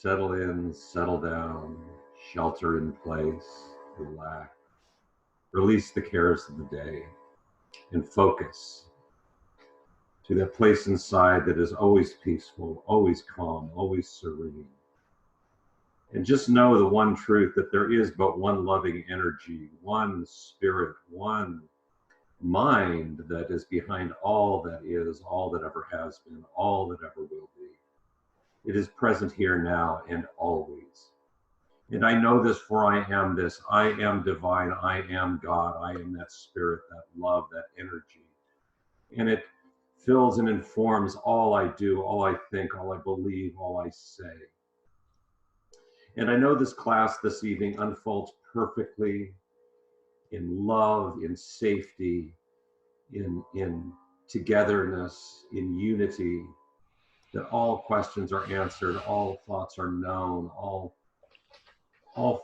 Settle in, settle down, shelter in place, relax, release the cares of the day, and focus to that place inside that is always peaceful, always calm, always serene. And just know the one truth that there is but one loving energy, one spirit, one mind that is behind all that is, all that ever has been, all that ever will be. It is present here now and always. And I know this, for I am this. I am divine. I am God. I am that spirit, that love, that energy. And it fills and informs all I do, all I think, all I believe, all I say. And I know this class this evening unfolds perfectly in love, in safety, in togetherness, in unity, that all questions are answered, all thoughts are known, all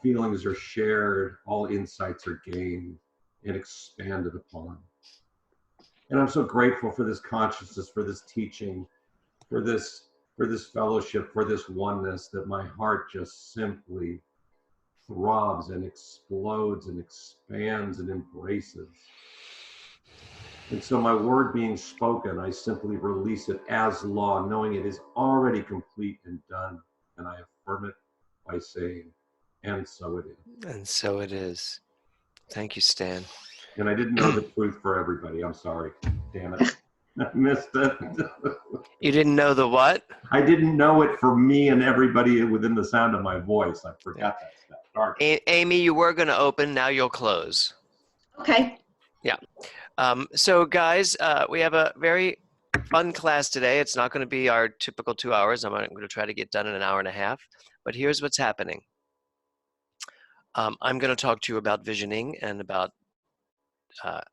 feelings are shared, all insights are gained and expanded upon. And I'm so grateful for this consciousness, for this teaching, for this fellowship, for this oneness, that my heart just simply throbs and explodes and expands and embraces. And so my word being spoken, I simply release it as law, knowing it is already complete and done. And I affirm it by saying, and so it is. And so it is. Thank you, Stan. And I didn't know the truth for everybody. I'm sorry. Damn it. I missed it. You didn't know the what? I didn't know it for me and everybody within the sound of my voice. I forgot that step. Darn. Amy, you were going to open. Now you'll close. Okay. Yeah. So guys, we have a very fun class today. It's not going to be our typical 2 hours. I'm going to try to get done in an hour and a half. But here's what's happening. I'm going to talk to you about visioning and about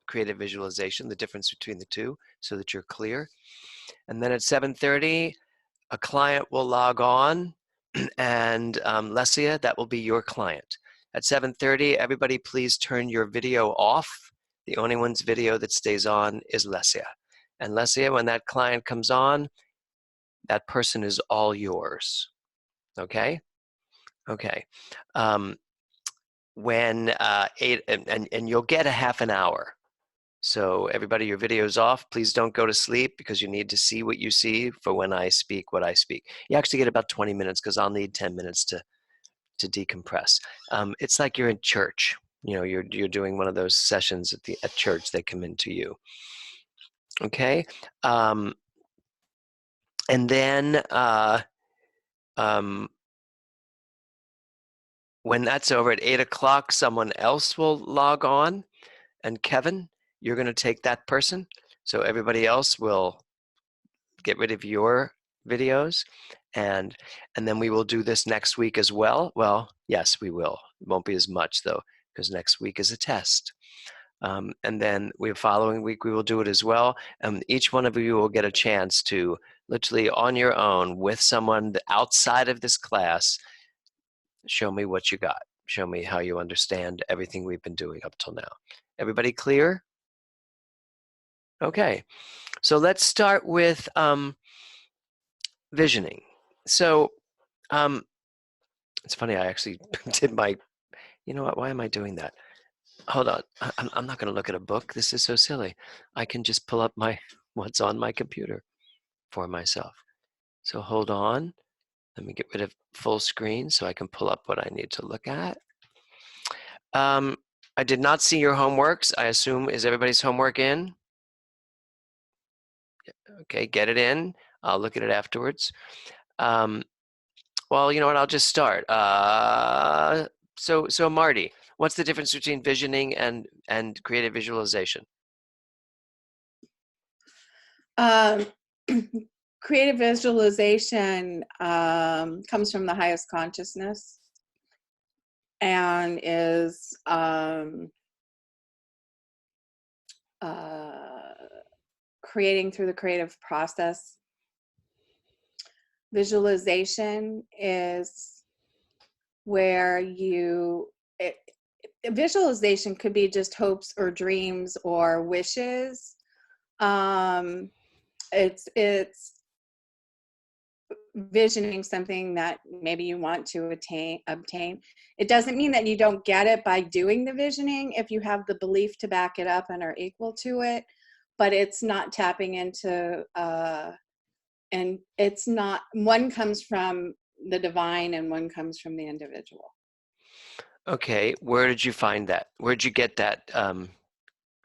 creative visualization, the difference between the two, so that you're clear. And then at 7:30, a client will log on, and Lesia, that will be your client. At 7:30, everybody please turn your video off. The only one's video that stays on is Lesia. And Lesia, when that client comes on, that person is all yours. Okay? Okay. When 8, and you'll get a half an hour. So everybody, your video's off. Please don't go to sleep, because you need to see what you see for when I speak what I speak. You actually get about 20 minutes, because I'll need 10 minutes to decompress. It's like you're in church. You know, you're doing one of those sessions at church. They come into you. Okay. And then when that's over at 8 o'clock, someone else will log on. And Kevin, you're going to take that person. So everybody else will get rid of your videos. And then we will do this next week as well. Well, yes, we will. It won't be as much, though, because next week is a test. And then the following week, we will do it as well. And each one of you will get a chance to literally on your own with someone outside of this class, show me what you got. Show me how you understand everything we've been doing up till now. Everybody clear? Okay. So let's start with visioning. So it's funny, I actually did my, you know what, why am I doing that? Hold on, I'm not going to look at a book. This is so silly. I can just pull up what's on my computer for myself. So hold on. Let me get rid of full screen so I can pull up what I need to look at. I did not see your homeworks. I assume, is everybody's homework in? Okay, get it in. I'll look at it afterwards. Well, you know what? I'll just start. So Marty, what's the difference between visioning and creative visualization? Creative visualization comes from the highest consciousness and is creating through the creative process. Visualization is where visualization could be just hopes or dreams or wishes. It's visioning something that maybe you want to obtain. It doesn't mean that you don't get it by doing the visioning if you have the belief to back it up and are equal to it, but it's not tapping into, and it's not, one comes from the divine and one comes from the individual. Okay, where did you find that? Where'd you get that?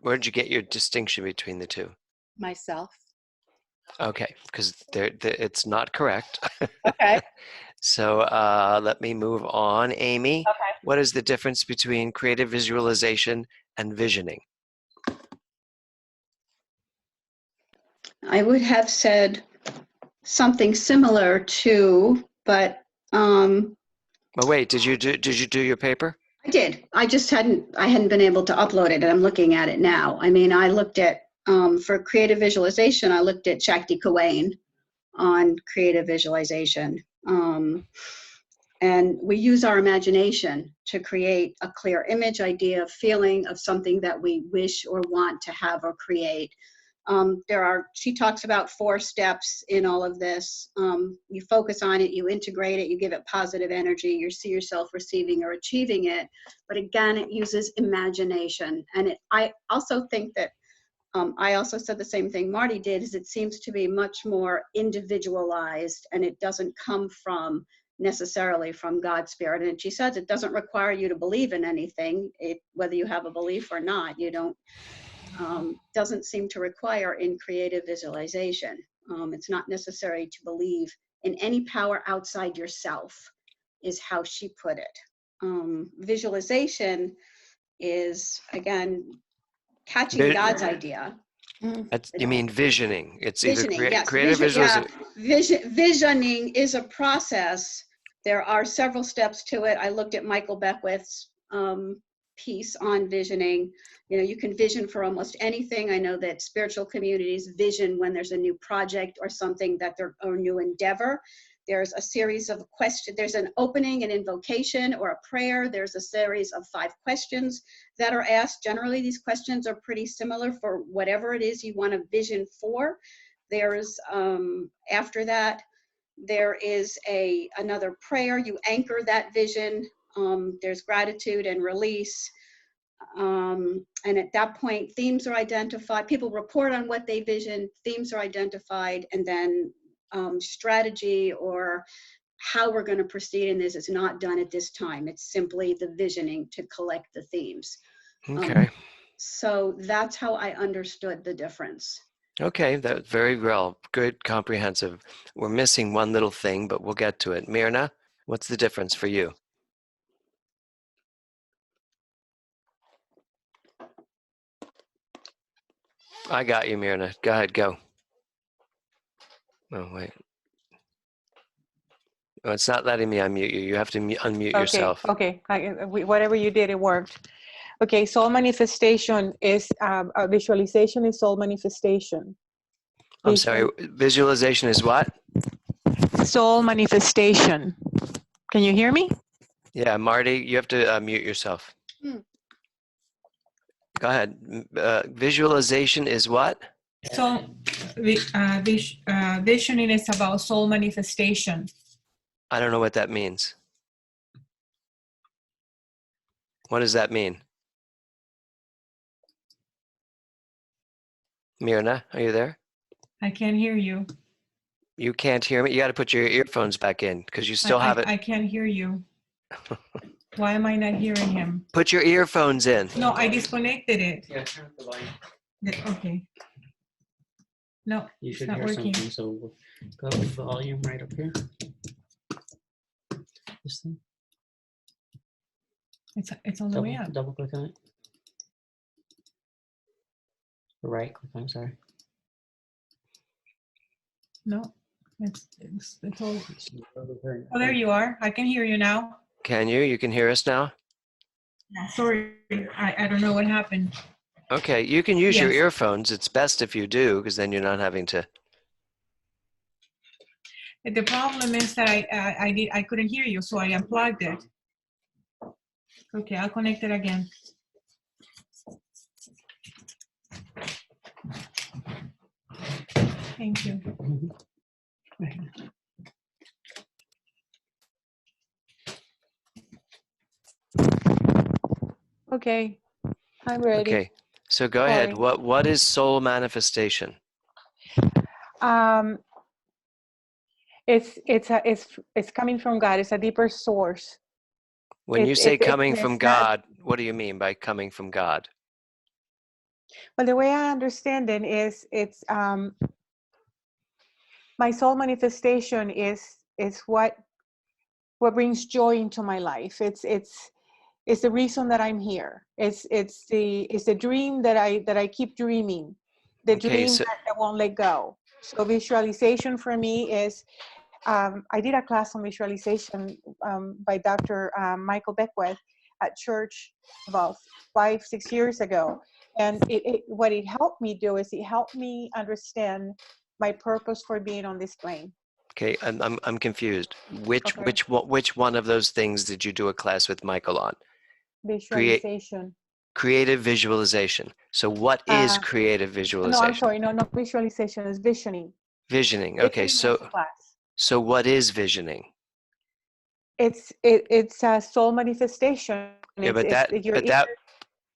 Where did you get your distinction between the two? Myself. Okay, because it's not correct. Okay. So let me move on. Amy, Okay. what is the difference between creative visualization and visioning? I would have said something similar to, but Well, wait, did you do your paper? I did. I hadn't been able to upload it, and I'm looking at it now. I mean, I looked at, for creative visualization, I looked at Shakti Kawain on creative visualization. And we use our imagination to create a clear image, idea, feeling of something that we wish or want to have or create. She talks about 4 steps in all of this. You focus on it, you integrate it, you give it positive energy, you see yourself receiving or achieving it. But again, it uses imagination. And I also think that, I also said the same thing Marty did, is it seems to be much more individualized, and it doesn't come from necessarily from God's spirit. And she says it doesn't require you to believe in anything, whether you have a belief or not. You don't, doesn't seem to require in creative visualization. It's not necessary to believe in any power outside yourself, is how she put it. Visualization is, again, catching God's idea. You mean visioning? It's Visioning, either yes. creative visualization. Visioning is a process. There are several steps to it. I looked at Michael Beckwith's piece on visioning. You know, you can vision for almost anything. I know that spiritual communities vision when there's a new project or something or a new endeavor. There's a series of questions. There's an opening, an invocation, or a prayer. There's a series of 5 questions that are asked. Generally, these questions are pretty similar for whatever it is you want to vision for. There's, after that, there is another prayer. You anchor that vision. There's gratitude and release. And at that point, themes are identified. People report on what they vision. Themes are identified, and then strategy or how we're going to proceed in this is not done at this time. It's simply the visioning to collect the themes. Okay. So that's how I understood the difference. Okay, that's very well. Good, comprehensive. We're missing one little thing, but we'll get to it. Myrna, what's the difference for you? I got you, Myrna. Go ahead, go. Oh, wait. Oh, it's not letting me unmute you. You have to unmute yourself. Okay, whatever you did, it worked. Okay, soul manifestation is, visualization is soul manifestation. I'm sorry, visualization is what? Soul manifestation. Can you hear me? Yeah, Marty, you have to mute yourself. Go ahead. Visualization is what? So, visioning is about soul manifestation. I don't know what that means. What does that mean? Myrna, are you there? I can't hear you. You can't hear me? You got to put your earphones back in because you still have it. I can't hear you. Why am I not hearing him? Put your earphones in. No, I disconnected it. Yeah, turn up the volume. Okay. No, You it's should not hear working. something. So go up with the volume right up here. This thing. It's on the way up. Double click on it. Right click on it, sorry. No, it's all. Oh, there you are. I can hear you now. Can you? You can hear us now? Sorry, I don't know what happened. Okay, you can use your Yes. earphones. It's best if you do because then you're not having to. The problem is that I couldn't hear you, so I unplugged it. Okay, I'll connect it again. Thank you. Okay, I'm ready. Okay, so go ahead. Sorry. What is soul manifestation? It's coming from God. It's a deeper source. When you say coming from it's not. God, what do you mean by coming from God? Well, the way I understand it is it's my soul manifestation is what brings joy into my life. It's the reason that I'm here. It's the dream that I keep dreaming, the Okay, dream so that won't let go. So visualization for me is I did a class on visualization by Dr. Michael Beckwith at church about 5-6 years ago, and what it helped me do is it helped me understand my purpose for being on this plane. okay, I'm confused. Which Okay. which one of those things did you do a class with Michael on? Visualization. Creative visualization. So what is creative No, I'm visualization? sorry. No, not visualization. It's visioning. Visioning. Okay, Visioning was the class. so what is visioning? It's a soul manifestation. Yeah, It's your inner.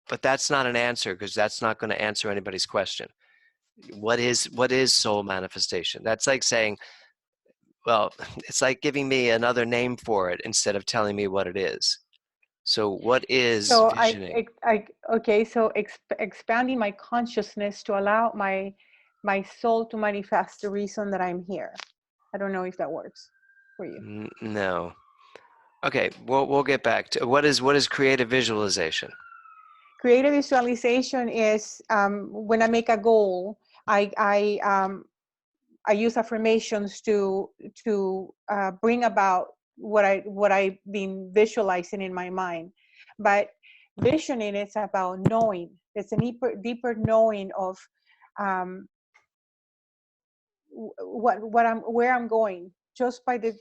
but that's not an answer, because that's not going to answer anybody's question. What is soul manifestation? That's like saying, well, it's like giving me another name for it instead of telling me what it is. So what is So visioning? okay. So expanding my consciousness to allow my soul to manifest the reason that I'm here. I don't know if that works for you. No. Okay, we'll get back to what is creative visualization. Creative visualization is when I make a goal, I use affirmations to bring about what I've been visualizing in my mind. But visioning is about knowing. It's a deeper knowing of where I'm going, just by the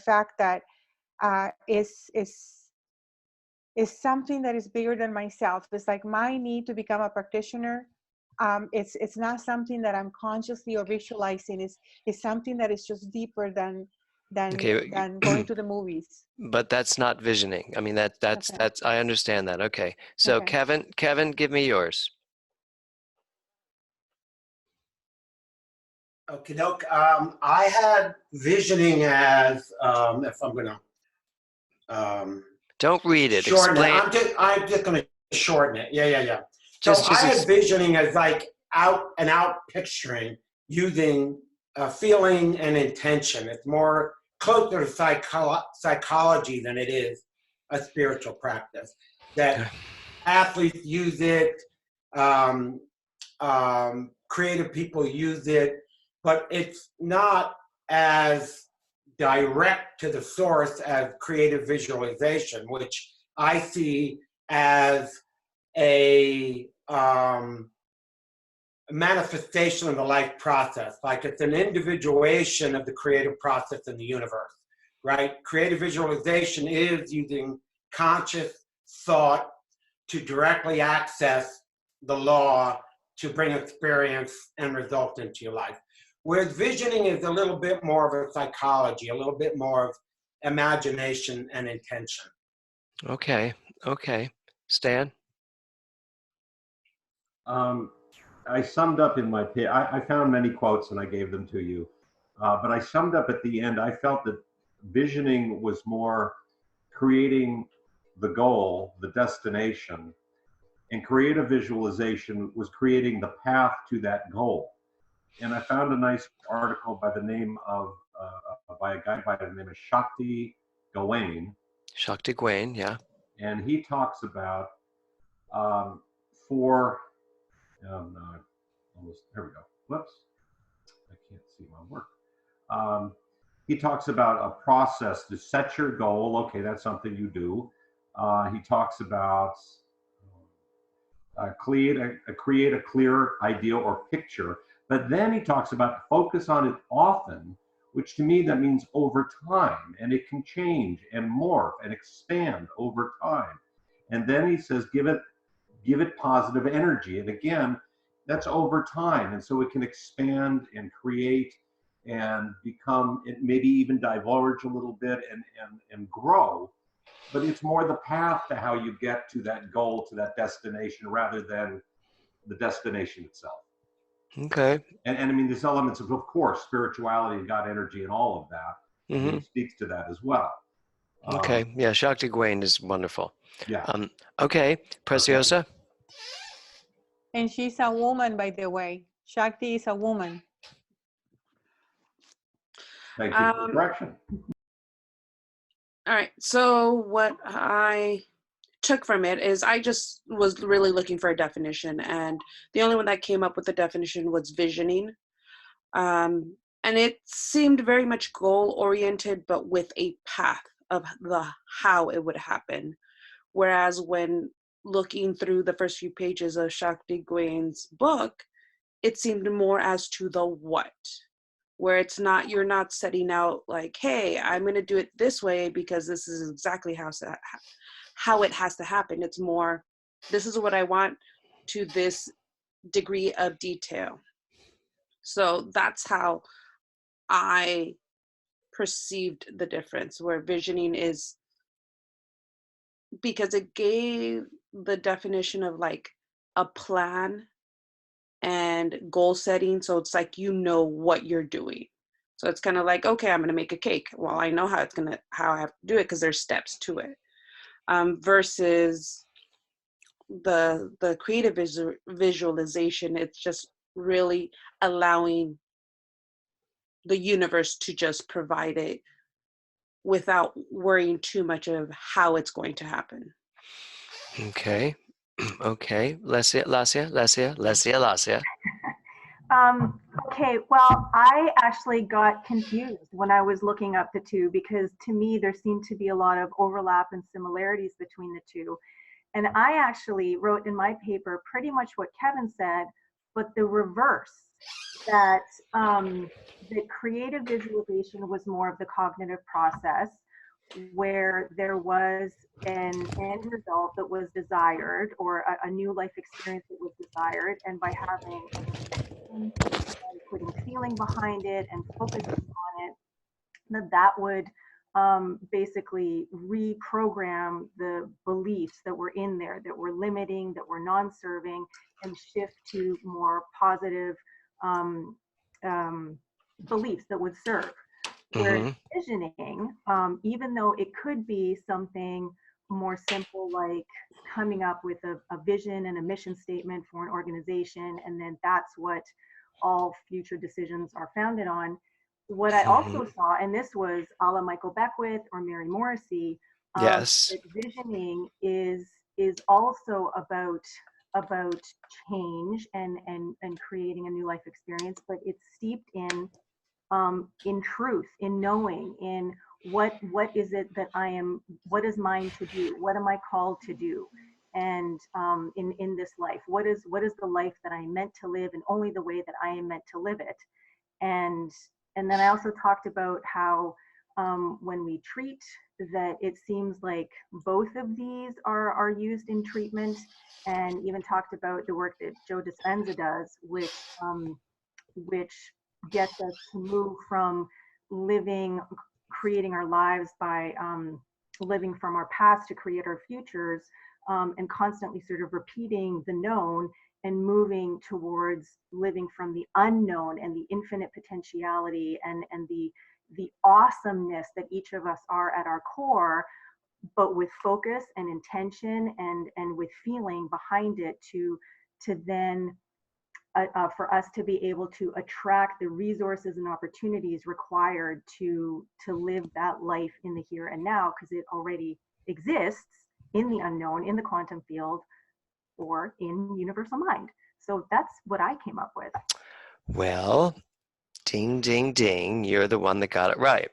fact that is something that is bigger than myself. It's like my need to become a practitioner. It's not something that I'm consciously or visualizing. It's something that is just deeper than Okay, going to the movies. but that's not visioning. I mean, that's Okay. I understand that. Okay, so Okay. Kevin, give me yours. Okay, doke. I had visioning as, if I'm gonna Don't read it. shorten it, Explain. I'm just gonna shorten it. Yeah. So Just I had visioning as like out picturing using feeling and intention. It's more closer to psychology than it is a spiritual practice. That athletes use it, creative people use it, but it's not as direct to the source as creative visualization, which I see as a manifestation of the life process. Like it's an individuation of the creative process in the universe, right? Creative visualization is using conscious thought to directly access the law to bring experience and result into your life. Whereas visioning is a little bit more of a psychology, a little bit more of imagination and intention. Okay. Stan? I summed up in my I found many quotes and I gave them to you, but I summed up at the end. I felt that visioning was more creating the goal, the destination, and creative visualization was creating the path to that goal. And I found a nice article by the name of by a guy by the name of Shakti Gawain, yeah. and he talks about for no, almost there we go. Whoops, I can't see my work. He talks about a process to set your goal. Okay, that's something you do. He talks about create a clear idea or picture, but then he talks about focus on it often, which to me that means over time, and it can change and morph and expand over time. And then he says give it positive energy, and again, that's over time, and so it can expand and create and become, it maybe even divulge a little bit and grow but it's more the path to how you get to that goal, to that destination, rather than the destination itself. Okay. And I mean, there's elements of course, spirituality and God energy and all of that. Mm-hmm. He speaks to that as well. Okay. Yeah, Shakti Gawain is wonderful. Yeah. Okay. Preciosa? And she's a woman, by the way. Shakti is a woman. Thank you for the correction. All right. So what I took from it is I just was really looking for a definition, and the only one that came up with the definition was visioning. And it seemed very much goal oriented, but with a path of the how it would happen. Whereas when looking through the first few pages of Shakti Gawain's book, it seemed more as to the what, where it's not, you're not setting out like, hey, I'm going to do it this way because this is exactly how it has to happen. It's more, this is what I want to this degree of detail. So that's how I perceived the difference, where visioning is, because it gave the definition of like a plan and goal setting. So it's like, you know what you're doing. So it's kind of like, okay, I'm going to make a cake. Well, I know how I have to do it because there's steps to it. Versus the creative visualization, it's just really allowing the universe to just provide it without worrying too much of how it's going to happen. Okay. Okay. Lesia. Okay, well, I actually got confused when I was looking up the two, because to me there seemed to be a lot of overlap and similarities between the two. And I actually wrote in my paper pretty much what Kevin said, but the reverse, that the creative visualization was more of the cognitive process, where there was an end result that was desired, or a new life experience that was desired, and by having and putting feeling behind it and focusing on it, that would basically reprogram the beliefs that were in there, that were limiting, that were non-serving, and shift to more positive beliefs that would serve. Whereas visioning, even though it could be something more simple, like coming up with a vision and a mission statement for an organization, and then that's what all future decisions are founded on. What I also saw, and this was a la Michael Beckwith or Mary Morrissey, Yes. that visioning is also about change and creating a new life experience, but it's steeped in truth, in knowing, in what is it that what is mine to do, what am I called to do, and in this life, what is the life that I'm meant to live, and only the way that I am meant to live it. And then I also talked about how when we treat, that it seems like both of these are used in treatment, and even talked about the work that Joe Dispenza does, which gets us to move from creating our lives by living from our past to create our futures, and constantly sort of repeating the known and moving towards living from the unknown and the infinite potentiality and the awesomeness that each of us are at our core, but with focus and intention and with feeling behind it, to then for us to be able to attract the resources and opportunities required to live that life in the here and now, because it already exists in the unknown, in the quantum field, or in universal mind. So that's what I came up with. Well, ding, ding, ding. You're the one that got it right.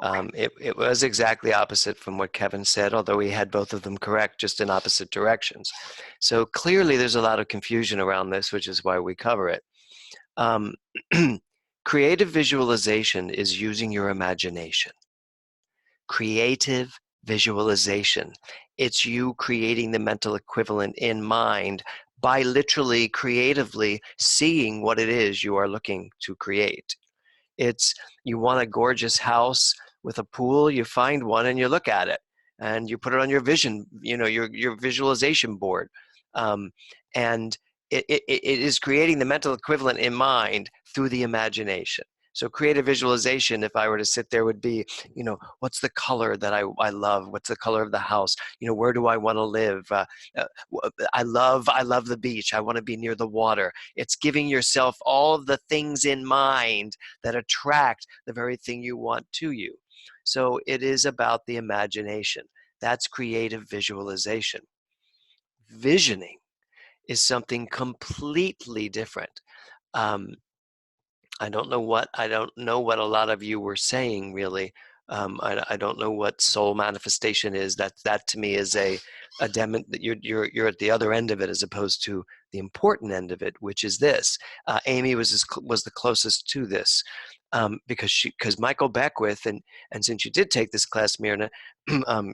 It was exactly opposite from what Kevin said, although he had both of them correct, just in opposite directions. So clearly there's a lot of confusion around this, which is why we cover it. Creative visualization is using your imagination. Creative visualization. It's you creating the mental equivalent in mind by literally creatively seeing what it is you are looking to create. It's, you want a gorgeous house with a pool, you find one and you look at it. and you put it on your vision, your visualization board. And it is creating the mental equivalent in mind through the imagination. So creative visualization, if I were to sit there, would be, what's the color that I love? What's the color of the house? Where do I want to live? I love the beach. I want to be near the water. It's giving yourself all of the things in mind that attract the very thing you want to you. So it is about the imagination. That's creative visualization. Visioning is something completely different. I don't know what a lot of you were saying, really. I don't know what soul manifestation is. That to me is a demo. You're at the other end of it, as opposed to the important end of it, which is this. Amy was the closest to this, because Michael Beckwith, and since you did take this class, Myrna,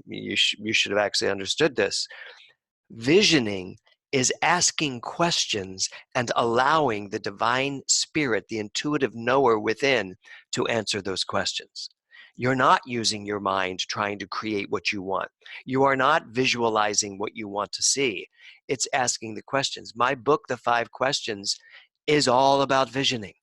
you should have actually understood this. Visioning is asking questions and allowing the divine spirit, the intuitive knower within, to answer those questions. You're not using your mind trying to create what you want. You are not visualizing what you want to see. It's asking the questions. My book, The 5 Questions, is all about visioning.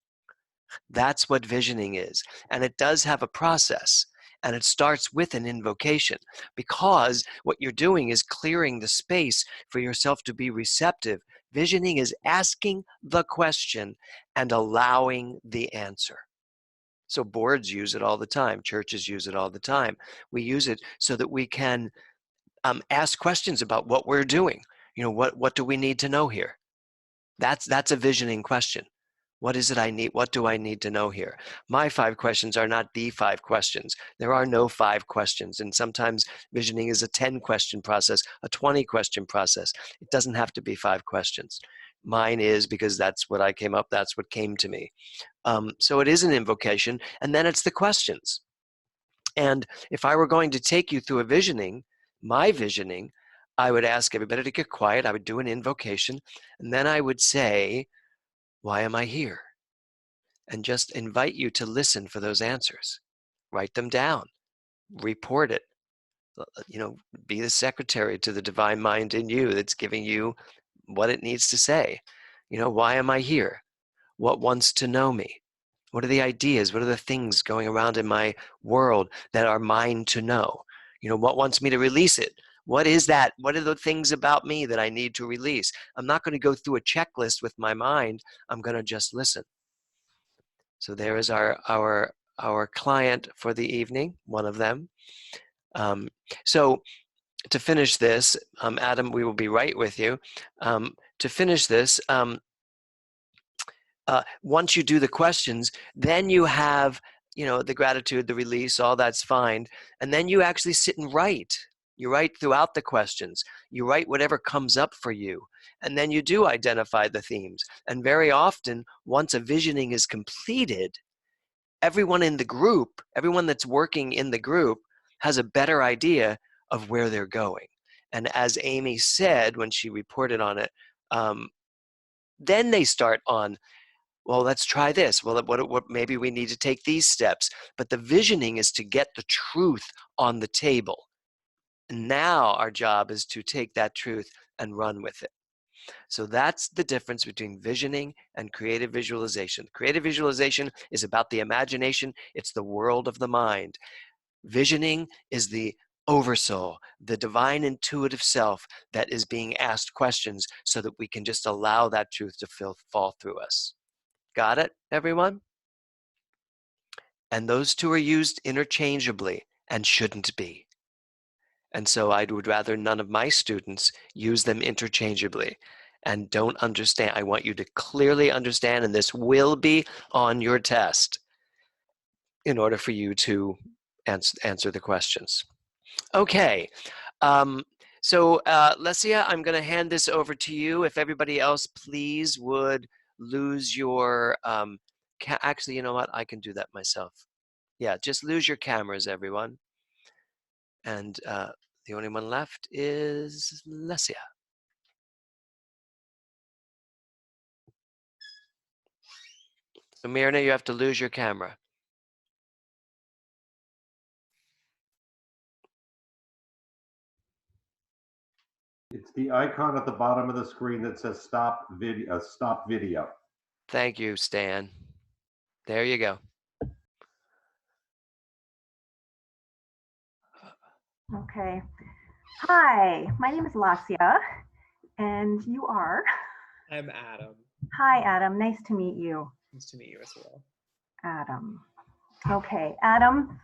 That's what visioning is. And it does have a process. And it starts with an invocation, because what you're doing is clearing the space for yourself to be receptive. Visioning is asking the question and allowing the answer. So boards use it all the time. Churches use it all the time. We use it so that we can ask questions about what we're doing. What do we need to know here? That's a visioning question. What is it I need? What do I need to know here? My 5 questions are not the 5 questions. There are no 5 questions. And sometimes visioning is a 10-question process, a 20-question process. It doesn't have to be 5 questions. Mine is, because that's what I came up, that's what came to me. So it is an invocation, and then it's the questions. And if I were going to take you through a visioning, my visioning, I would ask everybody to get quiet. I would do an invocation, and then I would say, why am I here? And just invite you to listen for those answers. Write them down. Report it. Be the secretary to the divine mind in you that's giving you what it needs to say. Why am I here? What wants to know me? What are the ideas? What are the things going around in my world that are mine to know? What wants me to release it? What is that? What are the things about me that I need to release? I'm not going to go through a checklist with my mind. I'm going to just listen. So there is our client for the evening, one of them. So to finish this, Adam, we will be right with you. To finish this, once you do the questions, then you have, the gratitude, the release, all that's fine. And then you actually sit and write. You write throughout the questions. You write whatever comes up for you. And then you do identify the themes. And very often, once a visioning is completed, everyone in the group, everyone that's working in the group, has a better idea of where they're going. And as Amy said when she reported on it, then they start on, well, let's try this. Well, what maybe we need to take these steps. But the visioning is to get the truth on the table. And now our job is to take that truth and run with it. So that's the difference between visioning and creative visualization. Creative visualization is about the imagination. It's the world of the mind. Visioning is the oversoul, the divine intuitive self that is being asked questions so that we can just allow that truth to fall through us. Got it, everyone? And those two are used interchangeably and shouldn't be. And so I would rather none of my students use them interchangeably and don't understand. I want you to clearly understand, and this will be on your test in order for you to answer the questions. Okay. So Lesia, I'm going to hand this over to you. If everybody else, please, would lose your, actually, you know what? I can do that myself. Yeah, just lose your cameras, everyone. And the only one left is Lesia. So Myrna, you have to lose your camera. It's the icon at the bottom of the screen that says stop video. Stop video. Thank you, Stan. There you go. Okay. Hi, my name is Lesia, and you are? I'm Adam. Hi, Adam. Nice to meet you. Nice to meet you as well. Adam. Okay, Adam,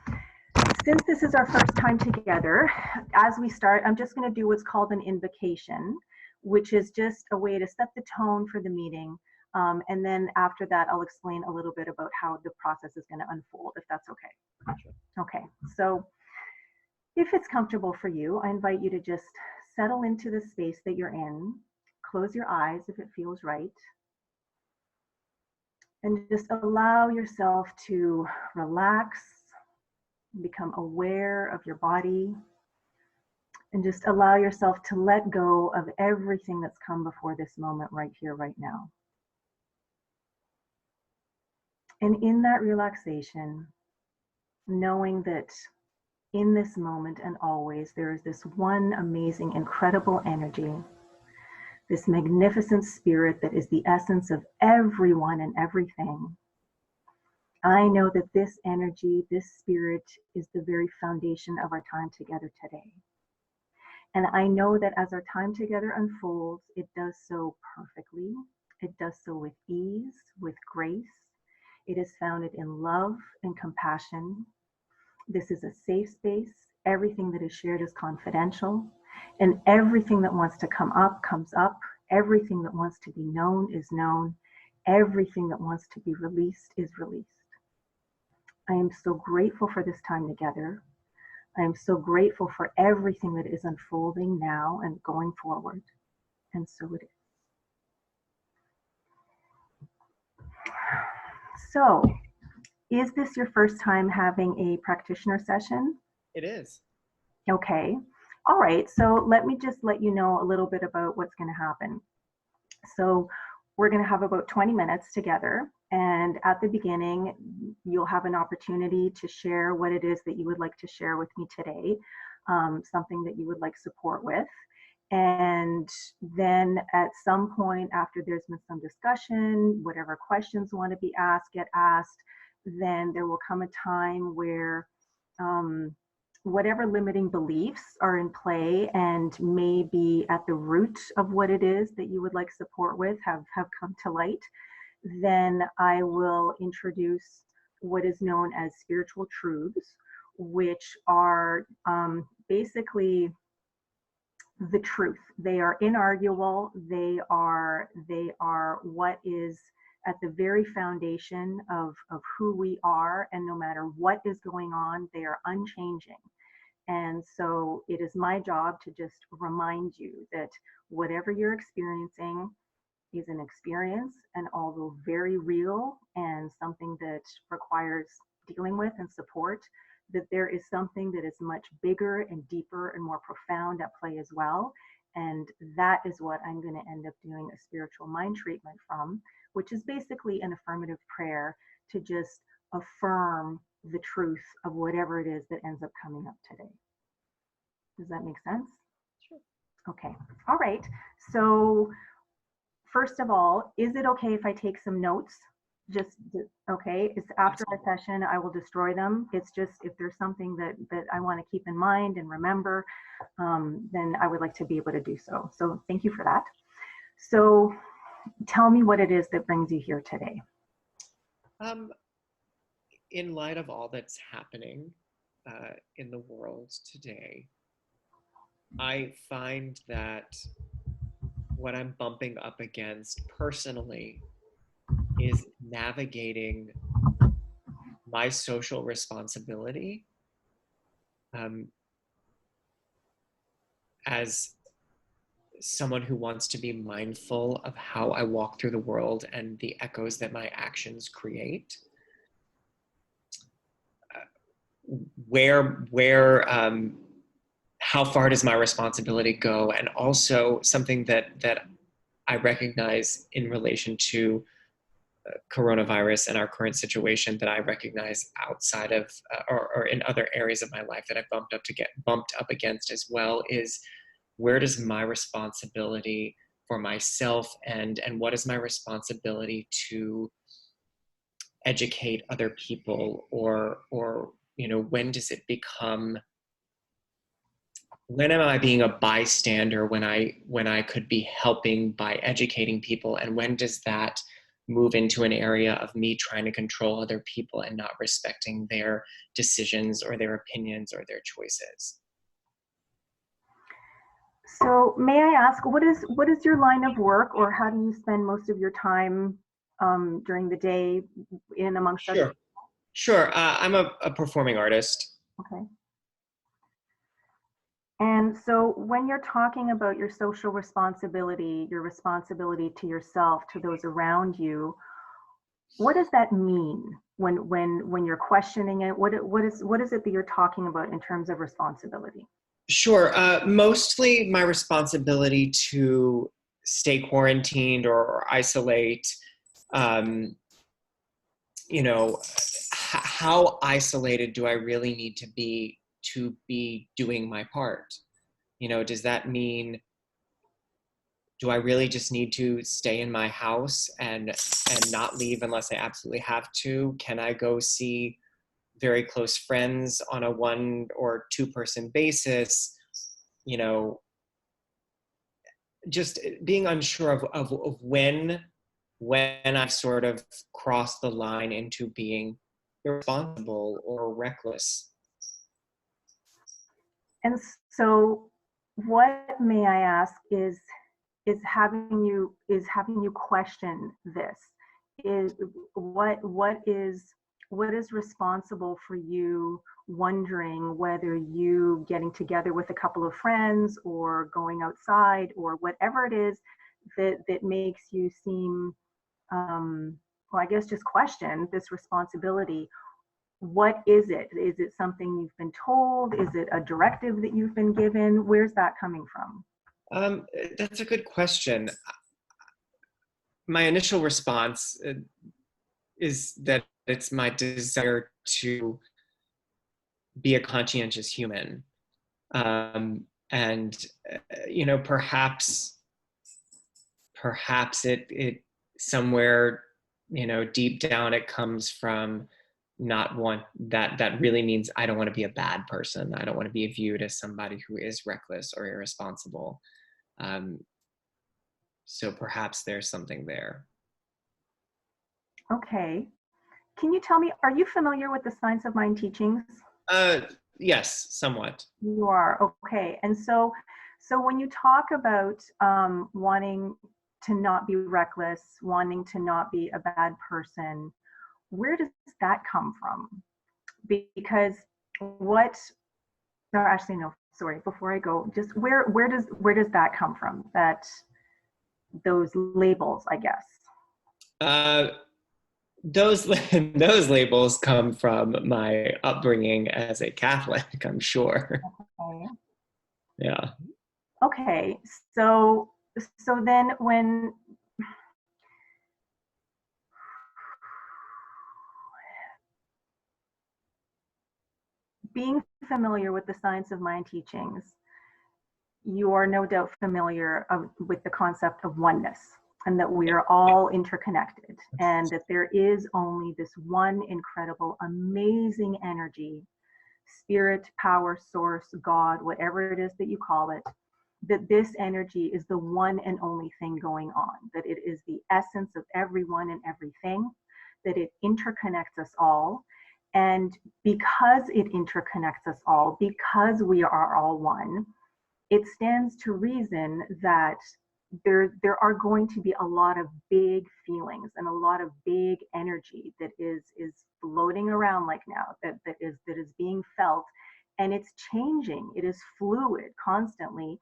since this is our first time together, as we start, I'm just going to do what's called an invocation, which is just a way to set the tone for the meeting. And then after that, I'll explain a little bit about how the process is going to unfold, if that's okay. Sure. Okay, so if it's comfortable for you, I invite you to just settle into the space that you're in. Close your eyes if it feels right. And just allow yourself to relax, become aware of your body, and just allow yourself to let go of everything that's come before this moment right here, right now. And in that relaxation, knowing that in this moment and always, there is this one amazing, incredible energy, this magnificent spirit that is the essence of everyone and everything. I know that this energy, this spirit is the very foundation of our time together today. And I know that as our time together unfolds, it does so perfectly. It does so with ease, with grace. It is founded in love and compassion. This is a safe space. Everything that is shared is confidential. And everything that wants to come up, comes up. Everything that wants to be known is known. Everything that wants to be released is released. I am so grateful for this time together. I am so grateful for everything that is unfolding now and going forward. And so it is. So, is this your first time having a practitioner session? It is. Okay. All right. So let me just let you know a little bit about what's going to happen. So we're going to have about 20 minutes together. And at the beginning, you'll have an opportunity to share what it is that you would like to share with me today, something that you would like support with. And then at some point after there's been some discussion, whatever questions want to be asked, get asked, then there will come a time where whatever limiting beliefs are in play and may be at the root of what it is that you would like support with have come to light, then I will introduce what is known as spiritual truths, which are basically the truth. They are inarguable. They are what is at the very foundation of who we are, and no matter what is going on, they are unchanging. And so it is my job to just remind you that whatever you're experiencing is an experience, and although very real and something that requires dealing with and support, that there is something that is much bigger and deeper and more profound at play as well. And that is what I'm going to end up doing a spiritual mind treatment from, which is basically an affirmative prayer to just affirm the truth of whatever it is that ends up coming up today. Does that make sense? Sure. Okay. All right. So first of all, is it okay if I take some notes? Just, okay, it's after our session, I will destroy them. It's just if there's something that I want to keep in mind and remember, then I would like to be able to do so. So thank you for that. So tell me what it is that brings you here today. In light of all that's happening in the world today, I find that what I'm bumping up against personally is navigating my social responsibility as someone who wants to be mindful of how I walk through the world and the echoes that my actions create. How far does my responsibility go? And also something that I recognize in relation to coronavirus and our current situation that I recognize outside of or in other areas of my life that I've bumped up against as well is where does my responsibility for myself and what is my responsibility to educate other people, or when does it become, when am I being a bystander when I could be helping by educating people, and when does that move into an area of me trying to control other people and not respecting their decisions or their opinions or their choices? So may I ask, what is your line of work, or how do you spend most of your time during the day in amongst other people? Sure. I'm a performing artist. Okay. And so when you're talking about your social responsibility, your responsibility to yourself, to those around you, what does that mean when you're questioning it? What is it that you're talking about in terms of responsibility? Sure. Mostly my responsibility to stay quarantined or isolate. How isolated do I really need to be doing my part? Does that mean, do I really just need to stay in my house and not leave unless I absolutely have to? Can I go see very close friends on a 1 or 2 person basis? Just being unsure of when I've sort of crossed the line into being irresponsible or reckless. And so what, may I ask, is having you question this, is what is responsible for you wondering whether you getting together with a couple of friends or going outside or whatever it is that makes you seem well, I guess just question this responsibility. What is it? Is it something you've been told? Is it a directive that you've been given? Where's that coming from? That's a good question. My initial response is that it's my desire to be a conscientious human. And perhaps it somewhere, deep down it comes from not want that really means I don't want to be a bad person. I don't want to be viewed as somebody who is reckless or irresponsible. So perhaps there's something there. Okay. Can you tell me, are you familiar with the Science of Mind teachings? Yes, somewhat. You are, okay. And so when you talk about wanting to not be reckless, wanting to not be a bad person, where does that come from? Because sorry, before I go, just where does that come from? That those labels, I guess. Those labels come from my upbringing as a Catholic, I'm sure. Okay. Yeah. Okay, so then when being familiar with the Science of Mind teachings, you are no doubt familiar with the concept of oneness, and that we are all interconnected, and that there is only this one incredible, amazing energy, spirit, power, source, God, whatever it is that you call it, that this energy is the one and only thing going on, that it is the essence of everyone and everything, that it interconnects us all. And because it interconnects us all, because we are all one, it stands to reason that there are going to be a lot of big feelings and a lot of big energy that is floating around like now, that is being felt, and it's changing. It is fluid constantly,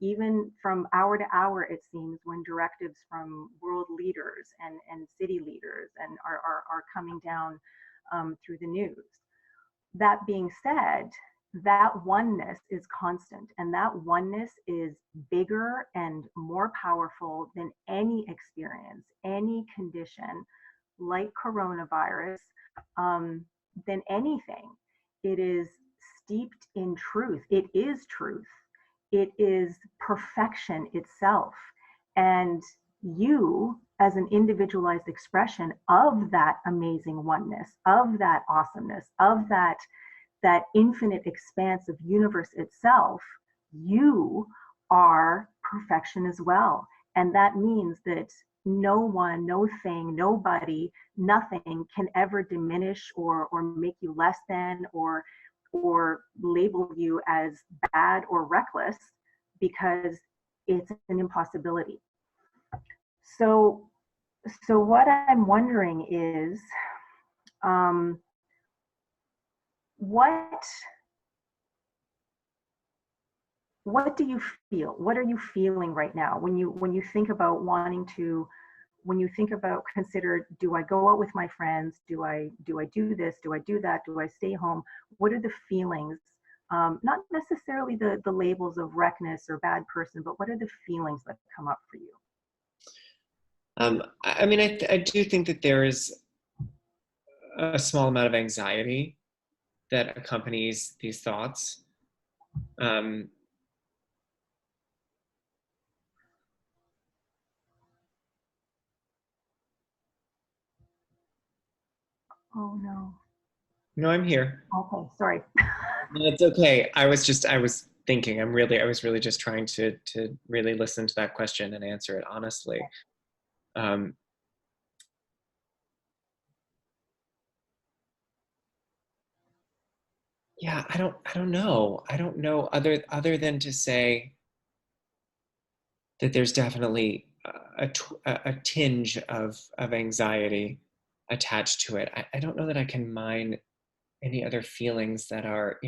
even from hour to hour, it seems, when directives from world leaders and city leaders and are coming down through the news. That being said, that oneness is constant, and that oneness is bigger and more powerful than any experience, any condition like coronavirus, than anything. It is steeped in truth. It is truth. it is perfection itself. And you, as an individualized expression of that amazing oneness, of that awesomeness, of that infinite expanse of universe itself, you are perfection as well. And that means that no one, no thing, nobody, nothing can ever diminish or make you less than or label you as bad or reckless, because it's an impossibility. So what I'm wondering is, what do you feel? What are you feeling right now when you think about wanting to, when you think about, consider, do I go out with my friends? Do I do this? Do I do that? Do I stay home? What are the feelings? Not necessarily the labels of wreckness or bad person, but what are the feelings that come up for you? I mean, I do think that there is a small amount of anxiety that accompanies these thoughts. Oh no. No, I'm here. Okay, sorry. No, it's okay. I was thinking. I was really just trying to really listen to that question and answer it honestly. Yeah, I don't know. I don't know other than to say that there's definitely a tinge of anxiety attached to it. I don't know that I can mine any other feelings that are,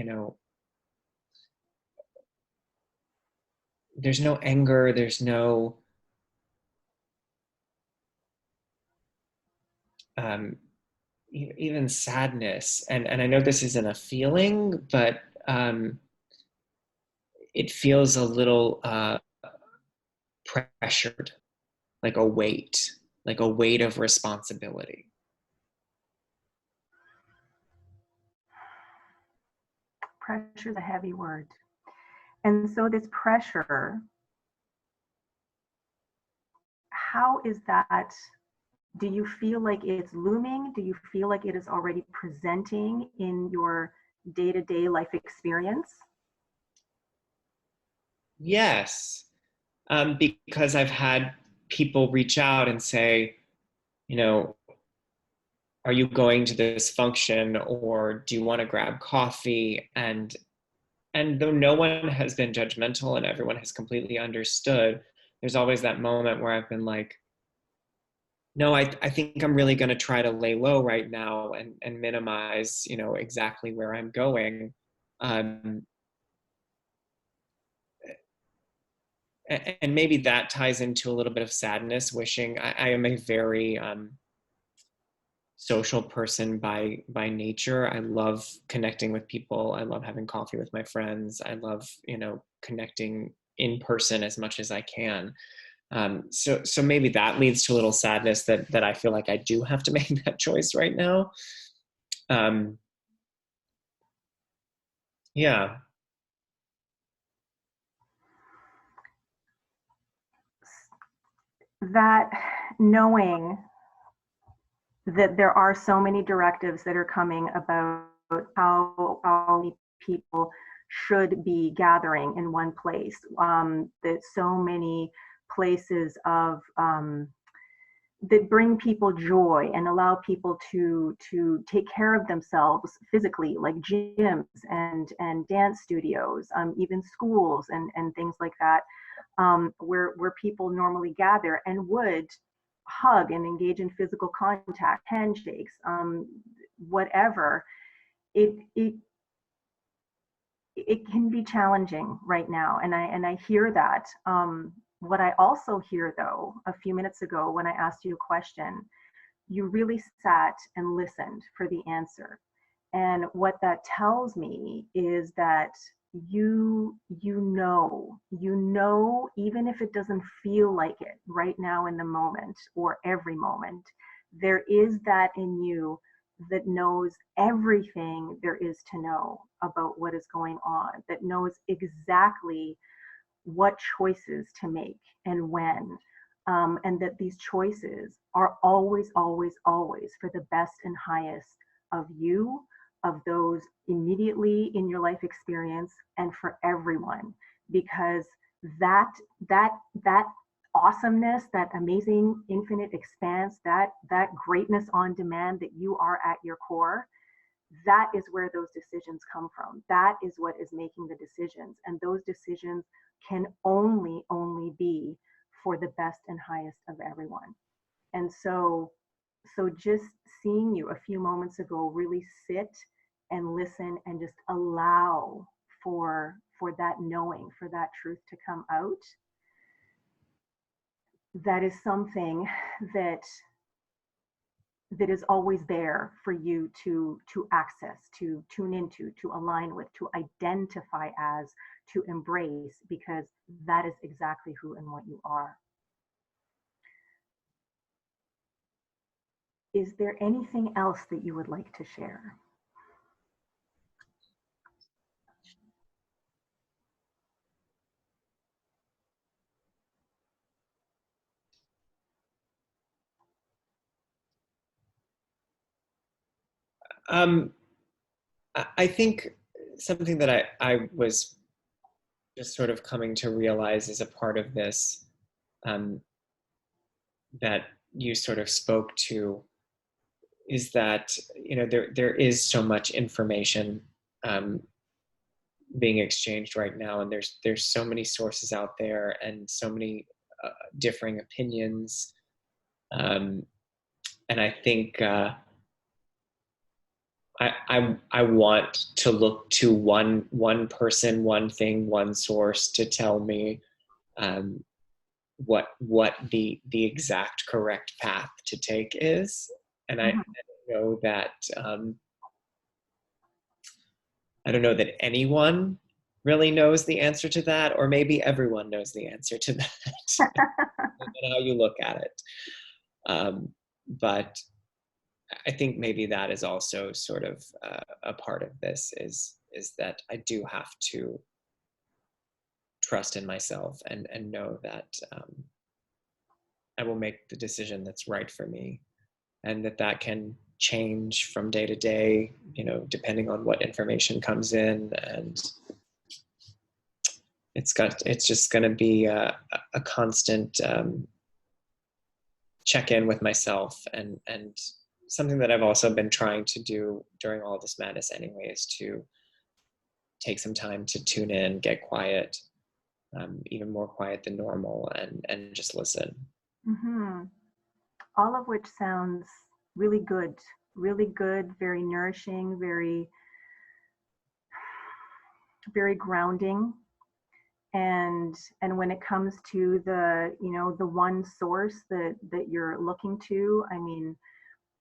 there's no anger, there's no even sadness. And I know this isn't a feeling, but it feels a little pressured, like a weight of responsibility. Pressure is a heavy word. And so this pressure, how is that? Do you feel like it's looming? Do you feel like it is already presenting in your day-to-day life experience? Yes, because I've had people reach out and say, are you going to this function, or do you want to grab coffee? And though no one has been judgmental and everyone has completely understood, there's always that moment where I've been like, no, I think I'm really going to try to lay low right now and minimize, exactly where I'm going. And maybe that ties into a little bit of sadness, wishing I am a very social person by nature. I love connecting with people. I love having coffee with my friends. I love, connecting in person as much as I can. So maybe that leads to a little sadness that I feel like I do have to make that choice right now. Yeah. That knowing that there are so many directives that are coming about how many people should be gathering in one place, that so many places of that bring people joy and allow people to take care of themselves physically, like gyms and dance studios, even schools and things like that, where people normally gather and would hug and engage in physical contact, handshakes, whatever. It can be challenging right now, and I hear that. What I also hear, though, a few minutes ago when I asked you a question, you really sat and listened for the answer. And what that tells me is that you know, even if it doesn't feel like it right now in the moment or every moment, there is that in you that knows everything there is to know about what is going on, that knows exactly what choices to make and when, and that these choices are always, always, always for the best and highest of you, of those immediately in your life experience, and for everyone, because that awesomeness, that amazing infinite expanse, that greatness on demand that you are at your core, that is where those decisions come from. That is what is making the decisions, and those decisions can only be for the best and highest of everyone. And so just seeing you a few moments ago really sit and listen and just allow for that knowing, for that truth to come out, that is something that is always there for you to access, to tune into, to align with, to identify as, to embrace, because that is exactly who and what you are. Is there anything else that you would like to share? I think something that I was just sort of coming to realize as a part of this, that you sort of spoke to, is that, you know, there is so much information being exchanged right now, and there's so many sources out there and so many differing opinions, and I think I want to look to one person, one thing, one source to tell me what the exact correct path to take is, and I know that I don't know that anyone really knows the answer to that, or maybe everyone knows the answer to that, depending on how you look at it. But I think maybe that is also sort of a part of this, is that I do have to trust in myself and know that I will make the decision that's right for me, and that can change from day to day, you know, depending on what information comes in, and it's just going to be a constant check-in with myself, and something that I've also been trying to do during all this madness anyway, is to take some time to tune in, get quiet, even more quiet than normal, and just listen. Mm-hmm. All of which sounds really good, very nourishing, very, very grounding. And when it comes to the, you know, the one source that you're looking to, I mean,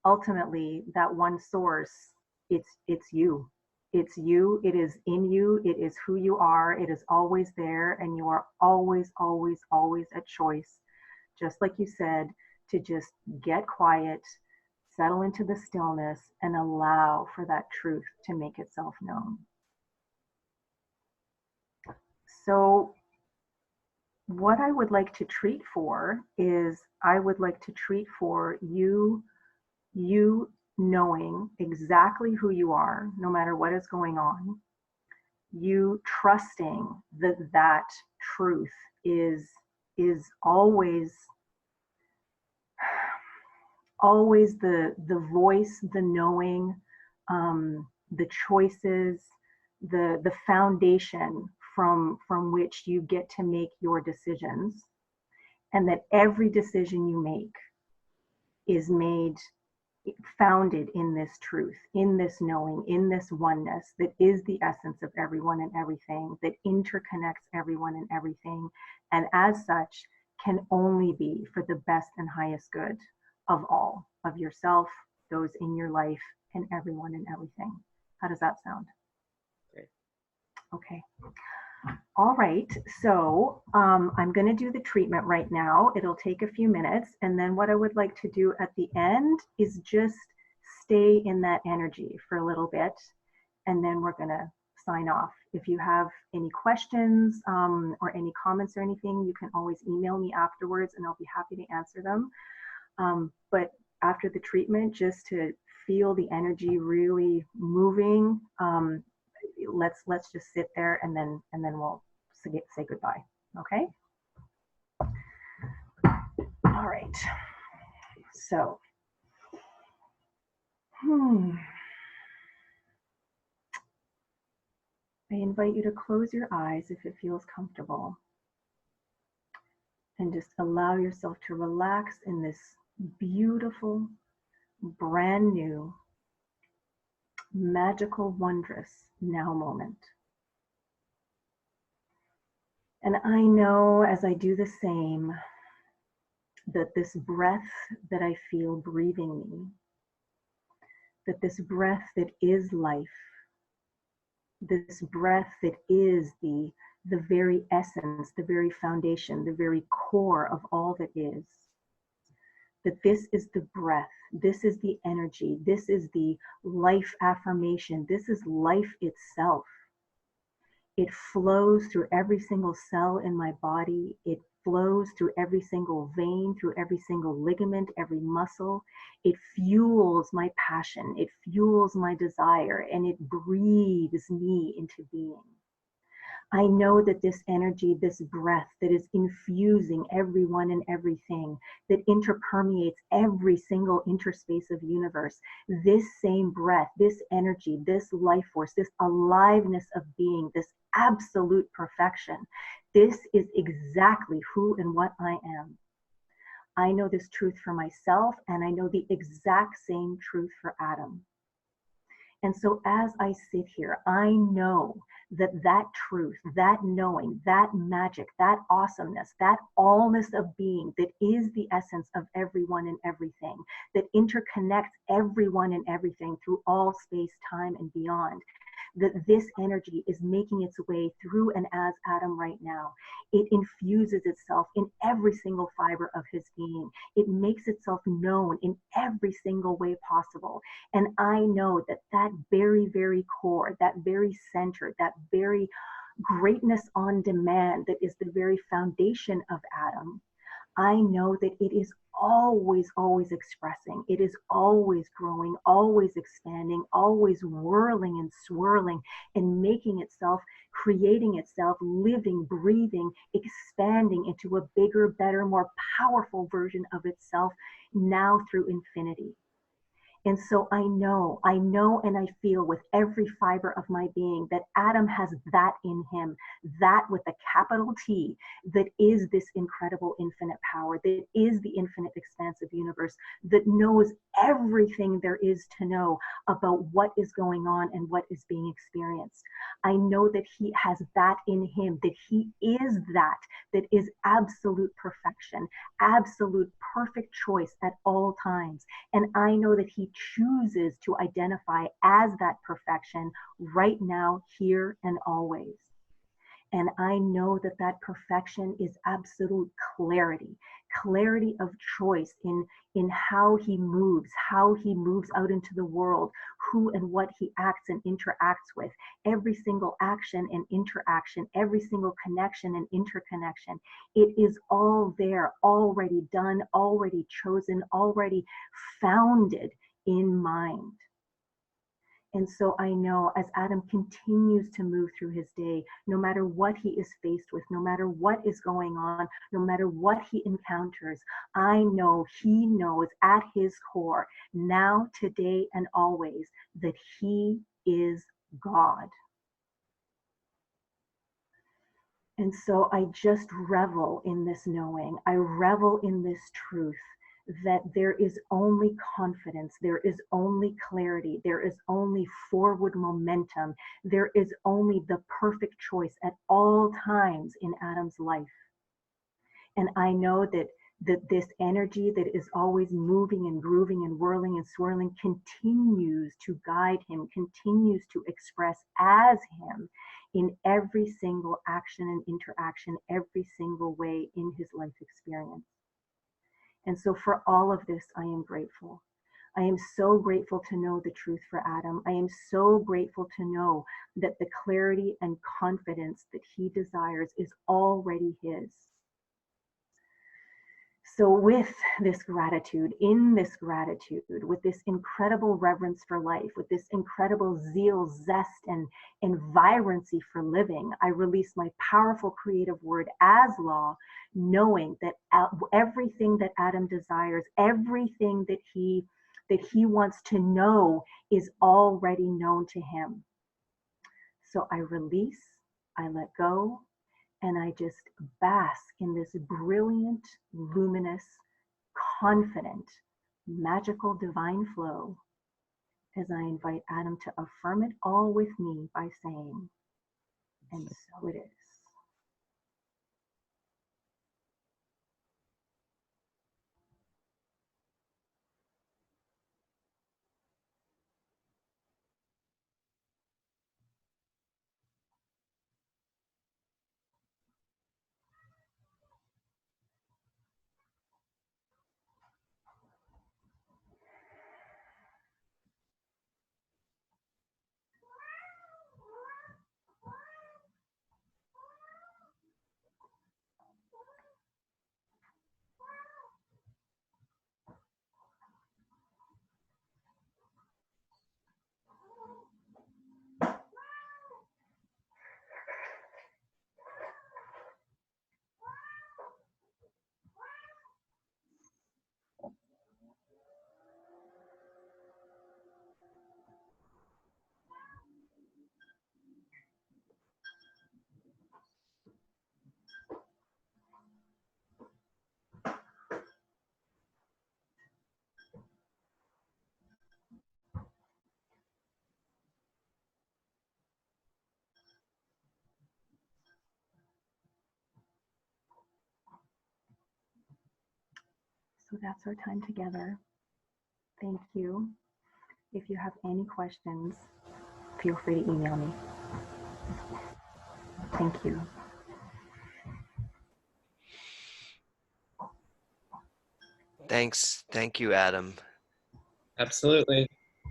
ultimately that one source, it's you. It's you, it is in you, it is who you are, it is always there, and you are always, always, always at choice, just like you said, to just get quiet, settle into the stillness, and allow for that truth to make itself known. So what I would like to treat for is, I would like to treat for you knowing exactly who you are, no matter what is going on, you trusting that truth is always the voice, the knowing, the choices, the foundation from which you get to make your decisions, and that every decision you make is founded in this truth, in this knowing, in this oneness that is the essence of everyone and everything, that interconnects everyone and everything, and as such can only be for the best and highest good of all, of yourself, those in your life, and everyone and everything. How does that sound? Great. Okay. All right, so I'm going to do the treatment right now. It'll take a few minutes, and then what I would like to do at the end is just stay in that energy for a little bit, and then we're going to sign off. If you have any questions or any comments or anything, you can always email me afterwards and I'll be happy to answer them. But after the treatment, just to feel the energy really moving, let's just sit there and then we'll say goodbye. Okay. All right. So, I invite you to close your eyes if it feels comfortable, and just allow yourself to relax in this beautiful, brand new, magical, wondrous now moment. And I know as I do the same, that this breath that I feel breathing me, that this breath that is life, this breath that is the very essence, the very foundation, the very core of all that is, that this is the breath, this is the energy, this is the life affirmation, this is life itself. It flows through every single cell in my body. It flows through every single vein, through every single ligament, every muscle. It fuels my passion. It fuels my desire, and it breathes me into being. I know that this energy, this breath that is infusing everyone and everything, that interpermeates every single interspace of universe, this same breath, this energy, this life force, this aliveness of being, this absolute perfection, this is exactly who and what I am. I know this truth for myself, and I know the exact same truth for Adam. And so as I sit here, I know that truth, that knowing, that magic, that awesomeness, that allness of being that is the essence of everyone and everything, that interconnects everyone and everything through all space, time, and beyond, that this energy is making its way through and as Adam right now. It infuses itself in every single fiber of his being. It makes itself known in every single way possible. And I know that that very, very core, that very center, that very greatness on demand that is the very foundation of Adam, I know that it is always, always expressing. It is always growing, always expanding, always whirling and swirling and making itself, creating itself, living, breathing, expanding into a bigger, better, more powerful version of itself now through infinity. And so I know and I feel with every fiber of my being that Adam has that in him, that with a capital T, that is this incredible infinite power, that is the infinite expansive universe, that knows everything there is to know about what is going on and what is being experienced. I know that he has that in him, that he is that is absolute perfection, absolute perfect choice at all times. And I know that he chooses to identify as that perfection right now, here, and always. And I know that that perfection is absolute clarity of choice in how he moves out into the world, who and what he acts and interacts with, every single action and interaction, every single connection and interconnection. It is all there, already done, already chosen, already founded in mind. And so I know as Adam continues to move through his day, no matter what he is faced with, no matter what is going on, no matter what he encounters, I know he knows at his core, now, today, and always, that he is God. And so I just revel in this knowing. I revel in this truth that there is only confidence, there is only clarity, there is only forward momentum, there is only the perfect choice at all times in Adam's life. And I know that this energy that is always moving and grooving and whirling and swirling continues to guide him, continues to express as him in every single action and interaction, every single way in his life experience. And so for all of this, I am grateful. I am so grateful to know the truth for Adam. I am so grateful to know that the clarity and confidence that he desires is already his. So with this gratitude, in this gratitude, with this incredible reverence for life, with this incredible zeal, zest, and vibrancy for living, I release my powerful creative word as law, knowing that everything that Adam desires, everything that he wants to know is already known to him. So I release, I let go, and I just bask in this brilliant, luminous, confident, magical, divine flow as I invite Adam to affirm it all with me by saying, and so it is. So that's our time together. Thank you. If you have any questions, feel free to email me. Thank you. Thanks. Thank you, Adam. Absolutely.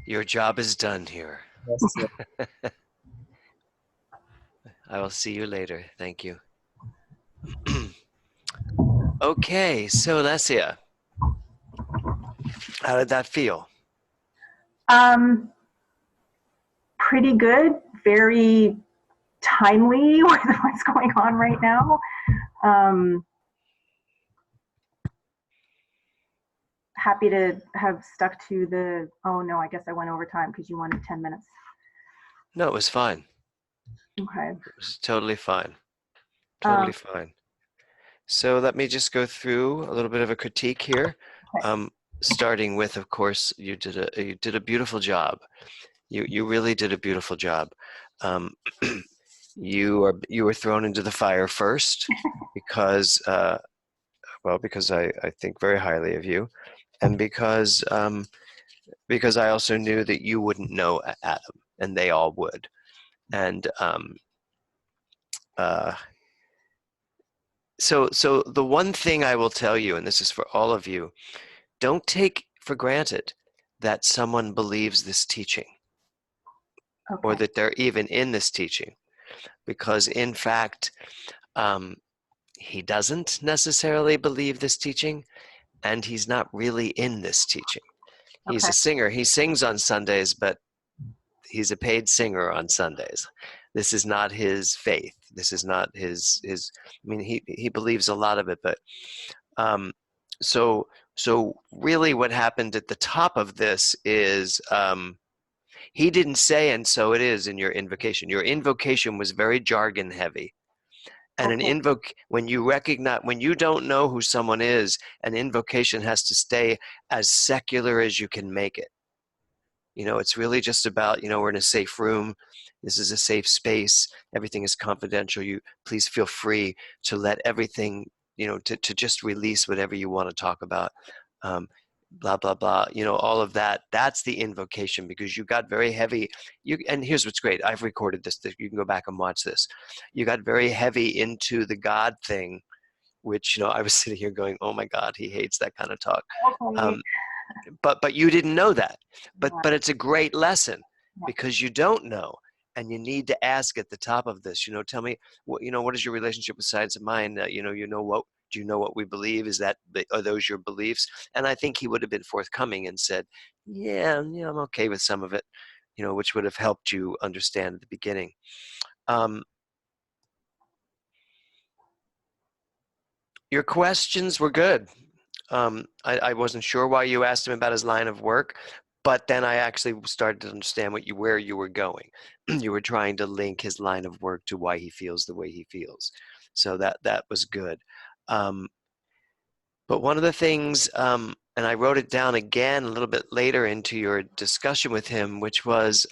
Your job is done here. Yes, yes. I will see you later. Thank you. Okay, so Lesia, how did that feel? Pretty good, very timely with what's going on right now. Happy to have stuck to the, oh no, I guess I went over time because you wanted 10 minutes. No, it was fine. Okay. It was totally fine. Totally fine. So let me just go through a little bit of a critique here. Okay. Starting with, of course, you did a beautiful job. You really did a beautiful job. You were thrown into the fire first because because I think very highly of you, and because I also knew that you wouldn't know Adam, and they all would. And so the one thing I will tell you, and this is for all of you, don't take for granted that someone believes this teaching, Okay. or that they're even in this teaching, because in fact, he doesn't necessarily believe this teaching, and he's not really in this teaching. He's a singer. He sings on Sundays, but he's a paid singer on Sundays. This is not his faith. This is not his. I mean, he believes a lot of it, but so really, what happened at the top of this is he didn't say, and so it is in your invocation. Your invocation was very jargon heavy. And when you don't know who someone is, an invocation has to stay as secular as you can make it. You know, it's really just about, we're in a safe room. This is a safe space. Everything is confidential. You please feel free to let everything, to just release whatever you want to talk about. Blah, blah, blah, all of that. That's the invocation, because you got very heavy. And here's what's great. I've recorded this. You can go back and watch this. You got very heavy into the God thing, which, I was sitting here going, oh my God, he hates that kind of talk. Okay. but you didn't know that. But Yeah. but it's a great lesson Yeah. because you don't know, and you need to ask at the top of this. Tell me what is your relationship with sides of mine? What do you know what we believe? Are those your beliefs? And I think he would have been forthcoming and said, yeah, I'm okay with some of it, which would have helped you understand at the beginning. Your questions were good. I wasn't sure why you asked him about his line of work, but then I actually started to understand where you were going. You were trying to link his line of work to why he feels the way he feels. So that was good. But one of the things, and I wrote it down again a little bit later into your discussion with him, which was,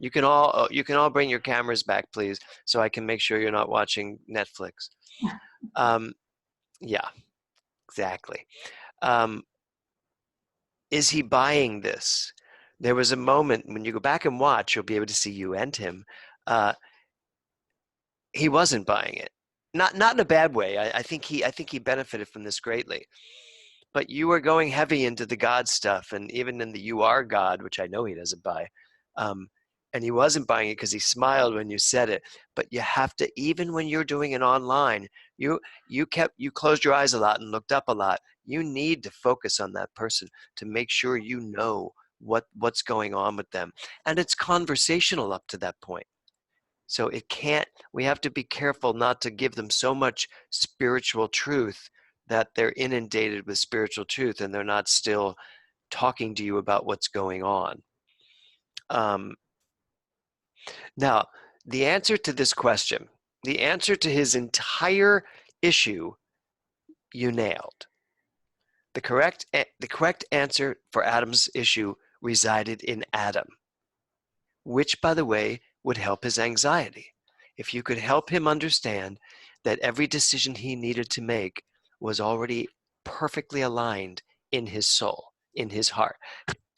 you can all bring your cameras back, please, so I can make sure you're not watching Netflix. Yeah, exactly. Is he buying this? There was a moment when you go back and watch, you'll be able to see you and him. He wasn't buying it, not in a bad way. I think he benefited from this greatly. But you were going heavy into the God stuff, and even in the "you are God," which I know he doesn't buy. And he wasn't buying it because he smiled when you said it. But you have to, even when you're doing it online, you closed your eyes a lot and looked up a lot. You need to focus on that person to make sure you know what's going on with them. And it's conversational up to that point. So we have to be careful not to give them so much spiritual truth that they're inundated with spiritual truth and they're not still talking to you about what's going on. Now, the answer to this question, the answer to his entire issue, you nailed. The correct answer for Adam's issue resided in Adam, which, by the way, would help his anxiety. If you could help him understand that every decision he needed to make was already perfectly aligned in his soul, in his heart,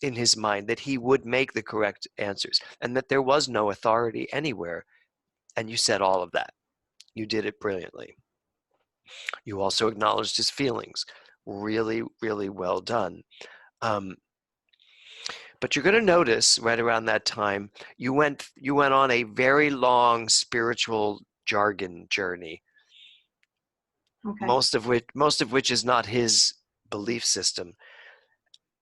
in his mind, that he would make the correct answers and that there was no authority anywhere. And you said all of that. You did it brilliantly. You also acknowledged his feelings. Really, really well done. But you're going to notice right around that time, you went on a very long spiritual jargon journey. Okay. Most of which is not his belief system.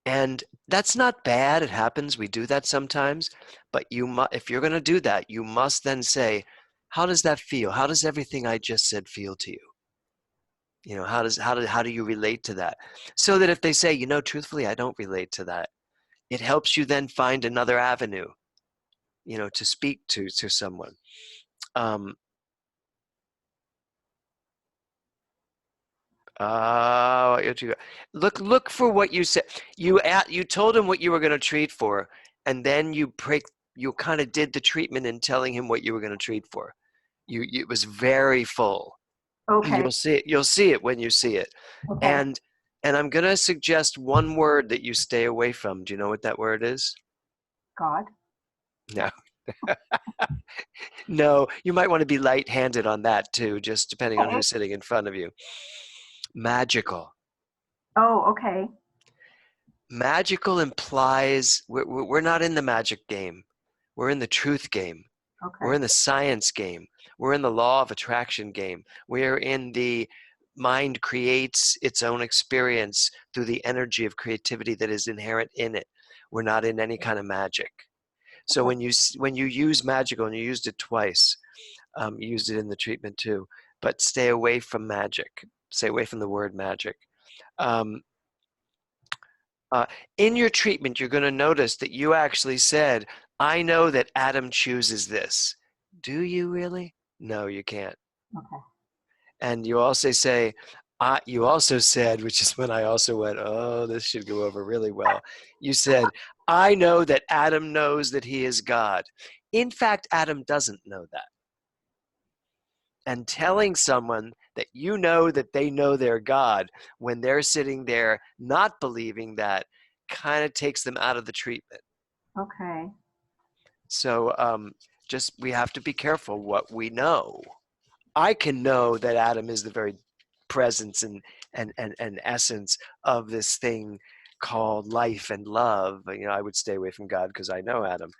And that's not bad. It happens. We do that sometimes. But if you're going to do that, you must then say, how does that feel? How does everything I just said feel to you? How do you relate to that? So that if they say, truthfully, I don't relate to that, it helps you then find another avenue, to speak to someone. Look for what you said. You told him what you were going to treat for, and then you kind of did the treatment in telling him what you were going to treat for. It was very full. Okay. You'll see it when you see it. Okay. And I'm going to suggest one word that you stay away from. Do you know what that word is? God. No. No, you might want to be light-handed on that too, just depending on who's sitting in front of you. Magical. Oh, okay. Magical implies we're not in the magic game. We're in the truth game. Okay. We're in the science game. We're in the law of attraction game. We're in the mind creates its own experience through the energy of creativity that is inherent in it. We're not in any kind of magic. So when you use magical, and you used it twice, you used it in the treatment too, but stay away from magic. Stay away from the word magic. In your treatment, you're going to notice that you actually said, I know that Adam chooses this. Do you really? No, you can't. Okay. And you also say, you also said, which is when I also went, oh, this should go over really well. You said, I know that Adam knows that he is God. In fact, Adam doesn't know that. And telling someone that you know that they know their God when they're sitting there not believing that kind of takes them out of the treatment. Okay. So we have to be careful what we know. I can know that Adam is the very presence and essence of this thing called life and love, you know, I would stay away from God because I know Adam.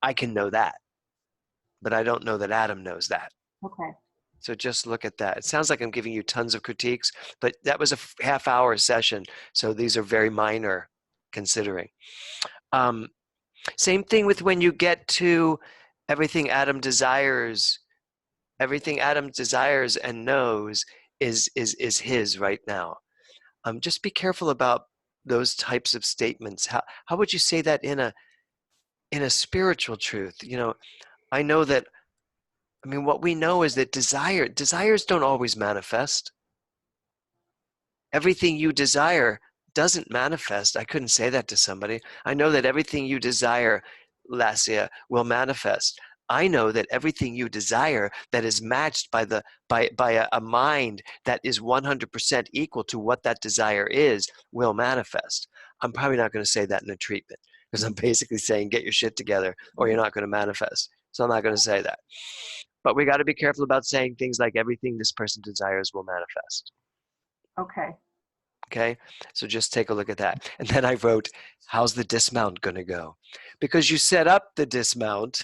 I can know that, but I don't know that Adam knows that. Okay. So just look at that. It sounds like I'm giving you tons of critiques, but that was a half-hour session. So these are very minor considering. Same thing with when you get to everything Adam desires and knows is his right now. Just be careful about those types of statements. How would you say that in a spiritual truth? You know, I know that, I mean, what we know is that desires don't always manifest. Everything you desire doesn't manifest. I couldn't say that to somebody. I know that everything you desire, Lesia, will manifest. I know that everything you desire that is matched by a mind that is 100% equal to what that desire is will manifest. I'm probably not going to say that in a treatment because I'm basically saying get your shit together or you're not going to manifest. So I'm not going to say that. But we got to be careful about saying things like everything this person desires will manifest. Okay. Okay, so just take a look at that. And then I wrote, how's the dismount going to go? Because you set up the dismount,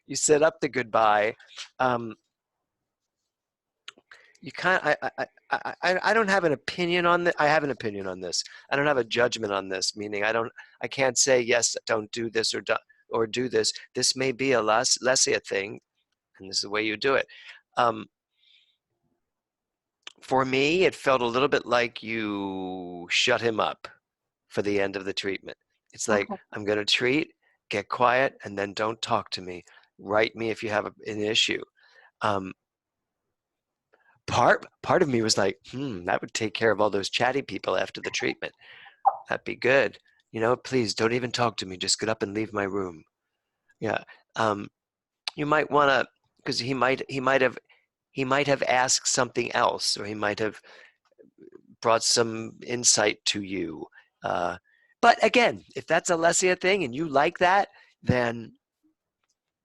you set up the goodbye. You can't, I don't have an opinion on this. I have an opinion on this. I don't have a judgment on this, meaning I can't say, yes, don't do this or do this. This may be a Lesia thing, and this is the way you do it. For me, it felt a little bit like you shut him up for the end of the treatment. It's like, Okay. I'm going to treat, get quiet, and then don't talk to me. Write me if you have an issue. Part of me was like, that would take care of all those chatty people after the treatment. That'd be good. You know, please don't even talk to me. Just get up and leave my room. Yeah. You might want to, because he might have asked something else, or he might have brought some insight to you. But again, if that's a Lesia thing and you like that, then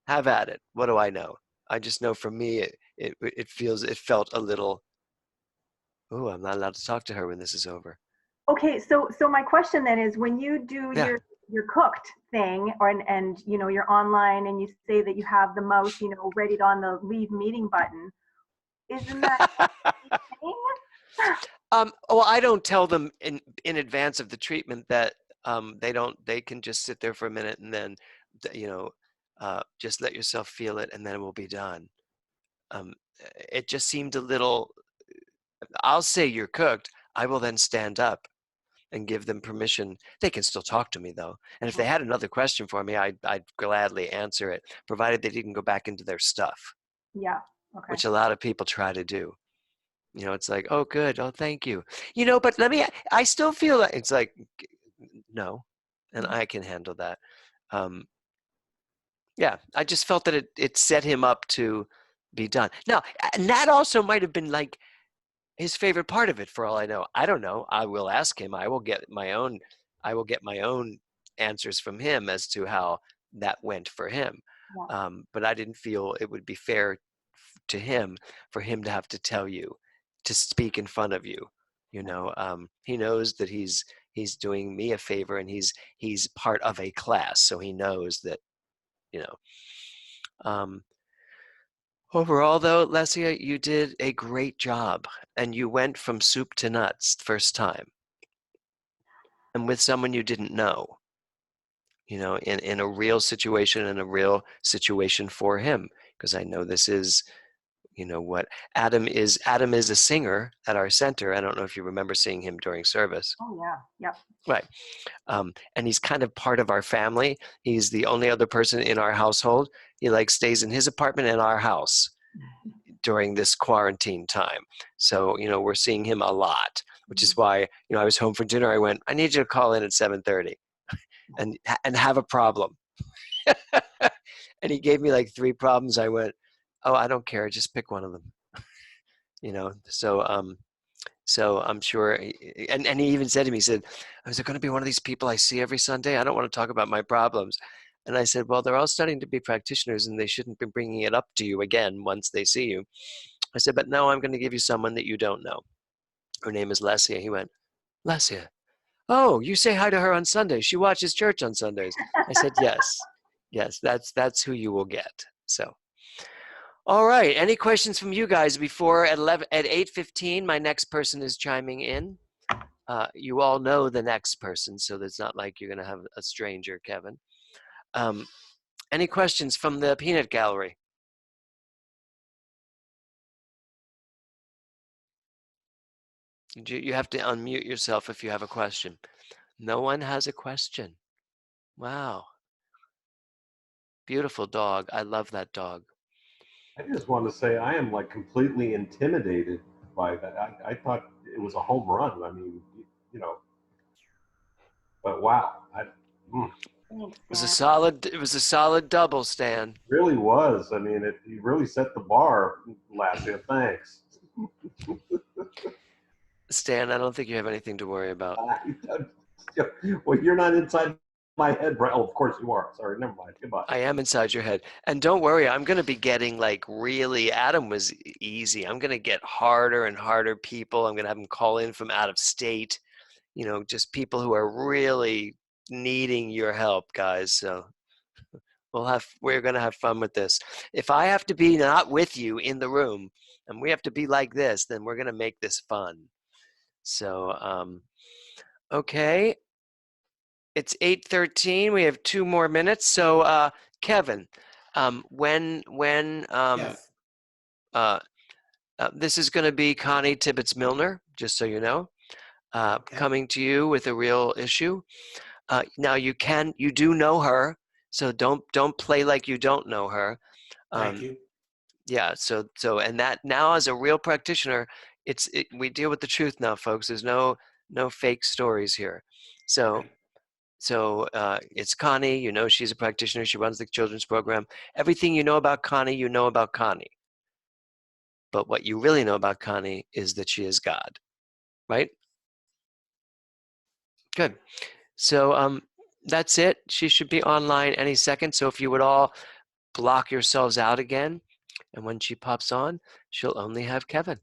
have at it. What do I know? I just know for me, it felt a little, oh, I'm not allowed to talk to her when this is over. Okay, so my question then is, when you do Yeah. your cooked thing, and you know, you're online and you say that you have the mouse, you know, ready on the leave meeting button, isn't that a thing? Well, I don't tell them in advance of the treatment that they can just sit there for a minute and then, you know, just let yourself feel it and then it will be done. It just seemed a little, I'll say you're cooked. I will then stand up and give them permission. They can still talk to me though. And if they had another question for me, I'd gladly answer it, provided they didn't go back into their stuff, Yeah. Okay. which a lot of people try to do. You know, it's like, oh, good. Oh, thank you. You know, but I still feel like it's like, no, and I can handle that. Yeah, I just felt that it set him up to be done. Now, and that also might have been like his favorite part of it, for all I know. I don't know. I will ask him. I will get my own answers from him as to how that went for him. Yeah. But I didn't feel it would be fair to him for him to have to tell you to speak in front of you. You know, he knows that he's doing me a favor and he's part of a class, so he knows that, you know. Overall, though, Lesia, you did a great job, and you went from soup to nuts first time, and with someone you didn't know. You know, in a real situation, and a real situation for him, because I know this is, you know, what Adam is. Adam is a singer at our center. I don't know if you remember seeing him during service. Oh yeah. Yep. Right. And he's kind of part of our family. He's the only other person in our household. He like stays in his apartment and our house during this quarantine time. So, you know, we're seeing him a lot, which is why, you know, I was home for dinner. I went, I need you to call in at 7:30 and have a problem. And he gave me like 3 problems. I went, oh, I don't care. Just pick one of them. You know, so I'm sure, and he even said to me, he said, is it going to be one of these people I see every Sunday? I don't want to talk about my problems. And I said, well, they're all studying to be practitioners and they shouldn't be bringing it up to you again once they see you. I said, but no, I'm going to give you someone that you don't know. Her name is Lesia. He went, Lesia. "Oh, you say hi to her on Sundays. She watches church on Sundays." I said, "Yes, yes, that's who you will get." So, all right. Any questions from you guys before at 8:15? My next person is chiming in. You all know the next person, so it's not like you're going to have a stranger, Kevin. Any questions from the peanut gallery? You have to unmute yourself if you have a question. No one has a question. Wow. Beautiful dog. I love that dog. I just want to say I am like completely intimidated by that. I thought it was a home run. I mean, you know, but wow, Thanks, It was a solid double, Stan. really was. I mean, you really set the bar, Lesia. Thanks. Stan, I don't think you have anything to worry about. Well, you're not inside my head, right? Oh, of course you are. Sorry, never mind. Goodbye. I am inside your head. And don't worry, I'm going to be getting like really, Adam was easy. I'm going to get harder and harder people. I'm going to have them call in from out of state, you know, just people who are really needing your help, guys. So we're going to have fun with this. If I have to be not with you in the room and we have to be like this, then we're going to make this fun. So, okay. It's 8:13. We have 2 more minutes. So, Kevin, Yes. this is going to be Connie Tibbetts-Milner, just so you know, Okay. coming to you with a real issue. Now you do know her, so don't play like you don't know her. Thank you. Yeah. So and that now as a real practitioner, we deal with the truth now, folks. There's no fake stories here. So. Okay. So it's Connie, you know she's a practitioner, she runs the children's program. Everything you know about Connie, you know about Connie. But what you really know about Connie is that she is God, right? Good. So that's it. She should be online any second. So if you would all block yourselves out again, and when she pops on, she'll only have Kevin.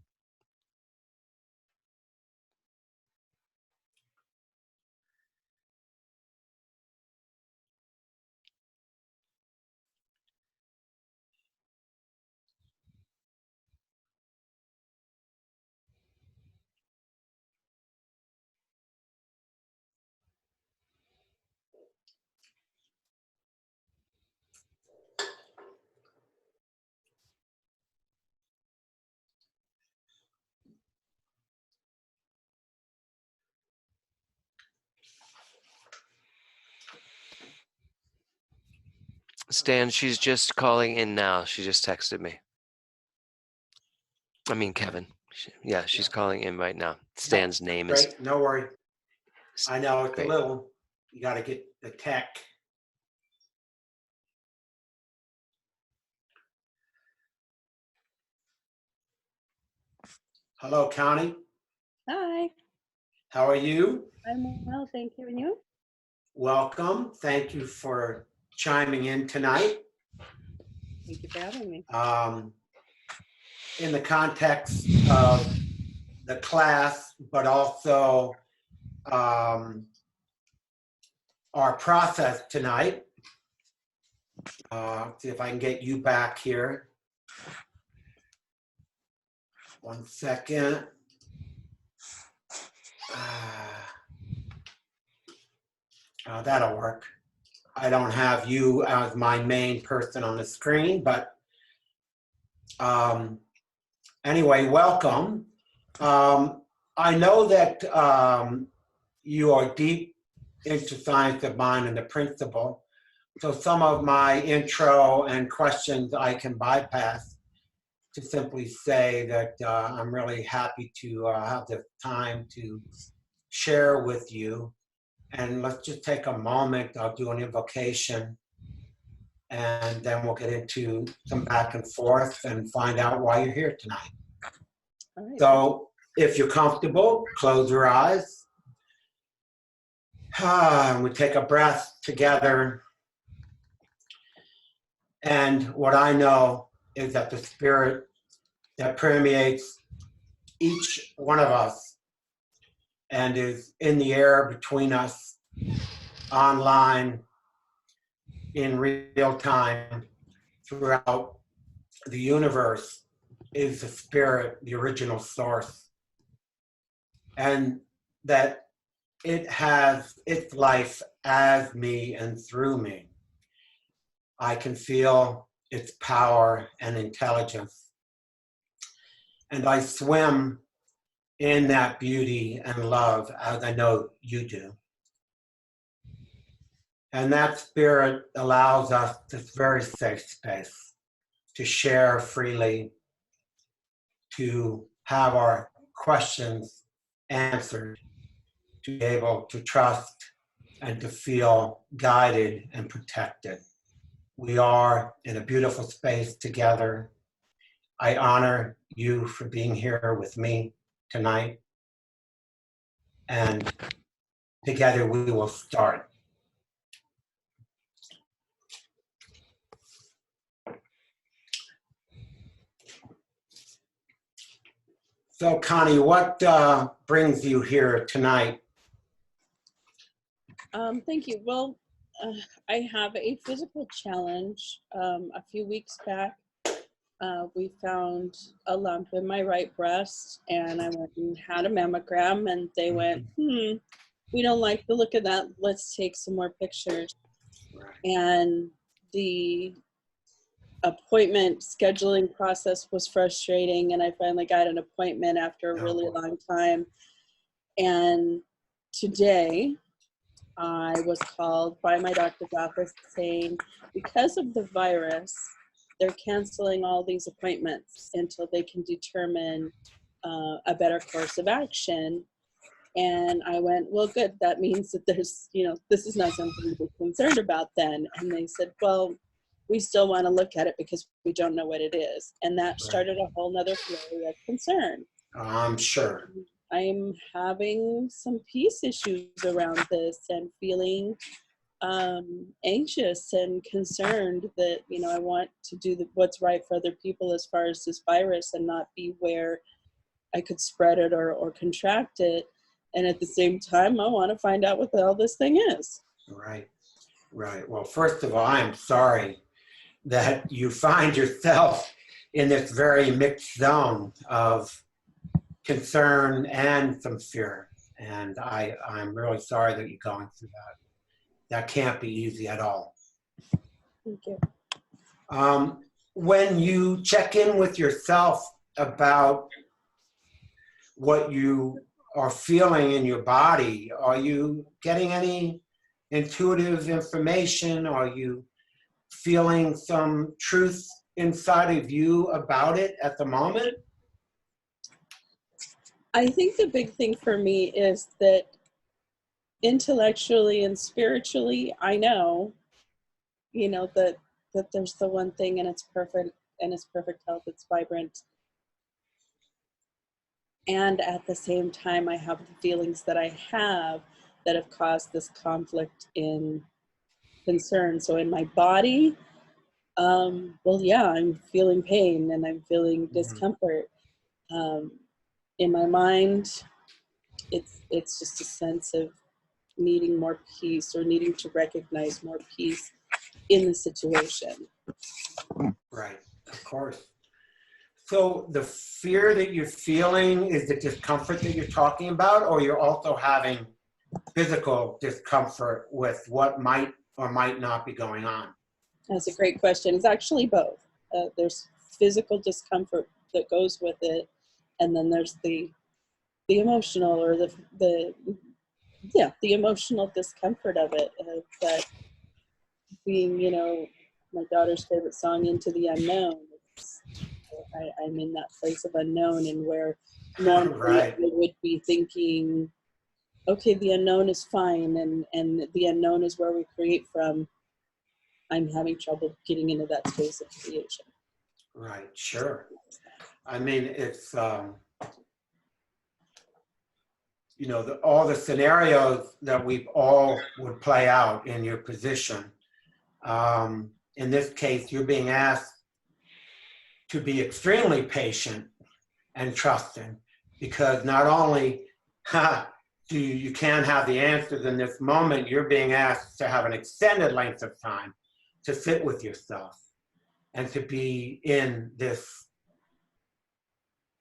Stan, she's just calling in now. She just texted me. I mean, Kevin. Yeah, she's calling in right now. Stan's name is. Great. No worry. I know it's Great. a little, you got to get the tech. Hello, Connie. Hi, How are you? I'm well, thank you. And you? Welcome. Thank you for chiming in tonight. Thank you for having me. In the context of the class, but also our process tonight. See if I can get you back here. 1 second. That'll work. I don't have you as my main person on the screen, but anyway, welcome. I know that you are deep into science of mind and the principle, so some of my intro and questions I can bypass to simply say that I'm really happy to have the time to share with you. And let's just take a moment. I'll do an invocation, and then we'll get into some back and forth and find out why you're here tonight. All right. So if you're comfortable, close your eyes. And we take a breath together. And what I know is that the spirit that permeates each one of us and is in the air between us, online, in real time, throughout the universe, is the spirit, the original source. And that it has its life as me and through me. I can feel its power and intelligence. And I swim in that beauty and love, as I know you do. And that spirit allows us this very safe space to share freely, to have our questions answered, to be able to trust and to feel guided and protected. We are in a beautiful space together. I honor you for being here with me tonight. And together we will start. So Connie, what brings you here tonight? Thank you. Well, I have a physical challenge. A few weeks back, we found a lump in my right breast, and I went and had a mammogram, and they went, we don't like the look of that. Let's take some more pictures. And the appointment scheduling process was frustrating, and I finally got an appointment after a really long time. And today I was called by my doctor's office saying, because of the virus, they're canceling all these appointments until they can determine a better course of action. And I went, well, good. That means that there's, this is not something to be concerned about then. And they said, well, we still want to look at it because we don't know what it is. And that started a whole nother flurry of concern. I'm sure. I'm having some peace issues around this and feeling anxious and concerned that, I want to do what's right for other people as far as this virus and not be where I could spread it or contract it. And at the same time, I want to find out what the hell this thing is. Right. Well, first of all, I'm sorry that you find yourself in this very mixed zone of concern and some fear. And I'm really sorry that you're going through that. That can't be easy at all. Thank you. When you check in with yourself about what you are feeling in your body, are you getting any intuitive information? Are you feeling some truth inside of you about it at the moment? I think the big thing for me is that intellectually and spiritually, I know, that there's the one thing and it's perfect, and it's perfect health, it's vibrant. And at the same time, I have the feelings that I have that have caused this conflict in concern. So in my body, well, yeah, I'm feeling pain and I'm feeling discomfort. In my mind, it's just a sense of needing more peace or needing to recognize more peace in the situation. Right, of course. So the fear that you're feeling is the discomfort that you're talking about, or you're also having physical discomfort with what might or might not be going on? That's a great question. It's actually both. There's physical discomfort that goes with it, and then there's the emotional or the emotional discomfort of it. That being, my daughter's favorite song, "Into the Unknown." I'm in that place of unknown, and where normally I would be thinking, okay, the unknown is fine, and the unknown is where we create from. I'm having trouble getting into that space of creation. Right, sure. I mean, it's, all the scenarios that we all would play out in your position. In this case, you're being asked to be extremely patient and trusting, because not only you can't have the answers in this moment. You're being asked to have an extended length of time to sit with yourself and to be in this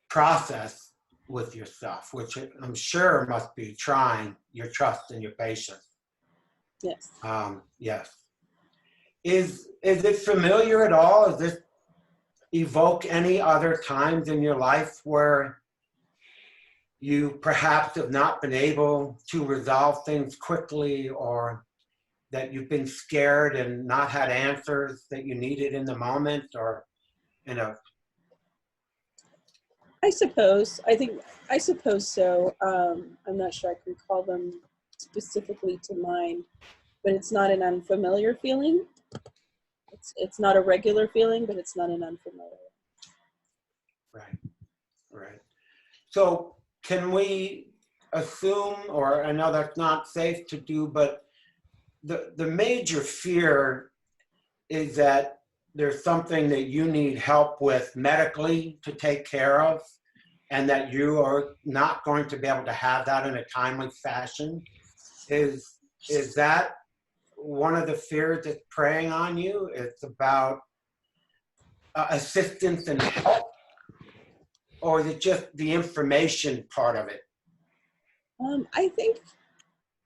process with yourself, which I'm sure must be trying your trust and your patience. Yes. Yes. Is it familiar at all? Does this evoke any other times in your life where you perhaps have not been able to resolve things quickly, or that you've been scared and not had answers that you needed in the moment, or, you know? I suppose so. I'm not sure I can call them specifically to mind, but it's not an unfamiliar feeling. It's not a regular feeling, but it's not an unfamiliar. Right, right. So can we assume, or I know that's not safe to do, but the major fear is that there's something that you need help with medically to take care of, and that you are not going to be able to have that in a timely fashion. Is that one of the fears that's preying on you? It's about assistance and help, or is it just the information part of it? I think,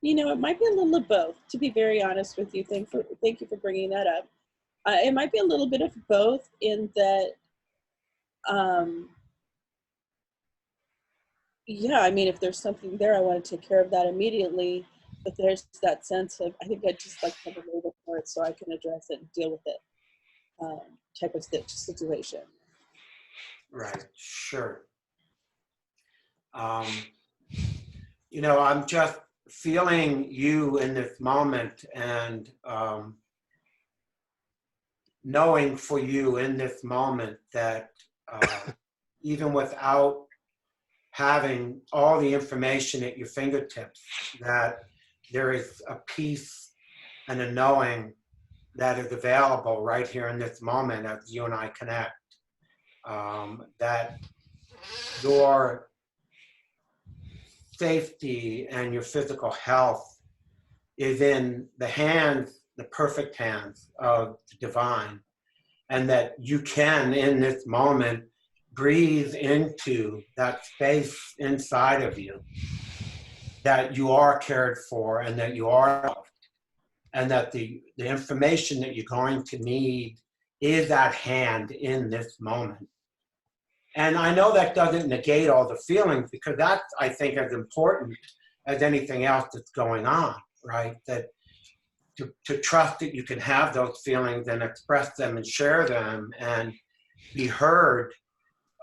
it might be a little of both, to be very honest with you. Thank you for bringing that up. It might be a little bit of both, in that, if there's something there, I want to take care of that immediately. But there's that sense of, I think I just like to have a little bit for it so I can address it and deal with it, type of situation. Right, sure. I'm just feeling you in this moment, and knowing for you in this moment that even without having all the information at your fingertips, that there is a peace and a knowing that is available right here in this moment as you and I connect. That your safety and your physical health is in the hands, the perfect hands of the divine, and that you can, in this moment, breathe into that space inside of you, that you are cared for and that you are loved, and that the information that you're going to need is at hand in this moment. And I know that doesn't negate all the feelings, because that's, I think, as important as anything else that's going on, right? That to trust that you can have those feelings and express them and share them and be heard,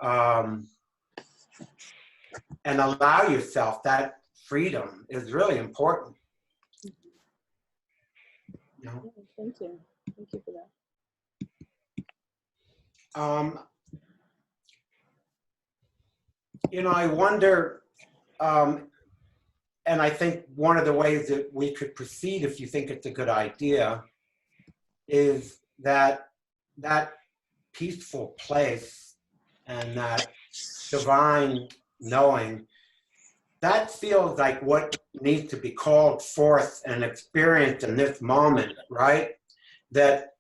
and allow yourself that freedom is really important. Thank you. Thank you for that. I wonder, and I think one of the ways that we could proceed, if you think it's a good idea, is that peaceful place and that divine knowing, that feels like what needs to be called forth and experienced in this moment, right? That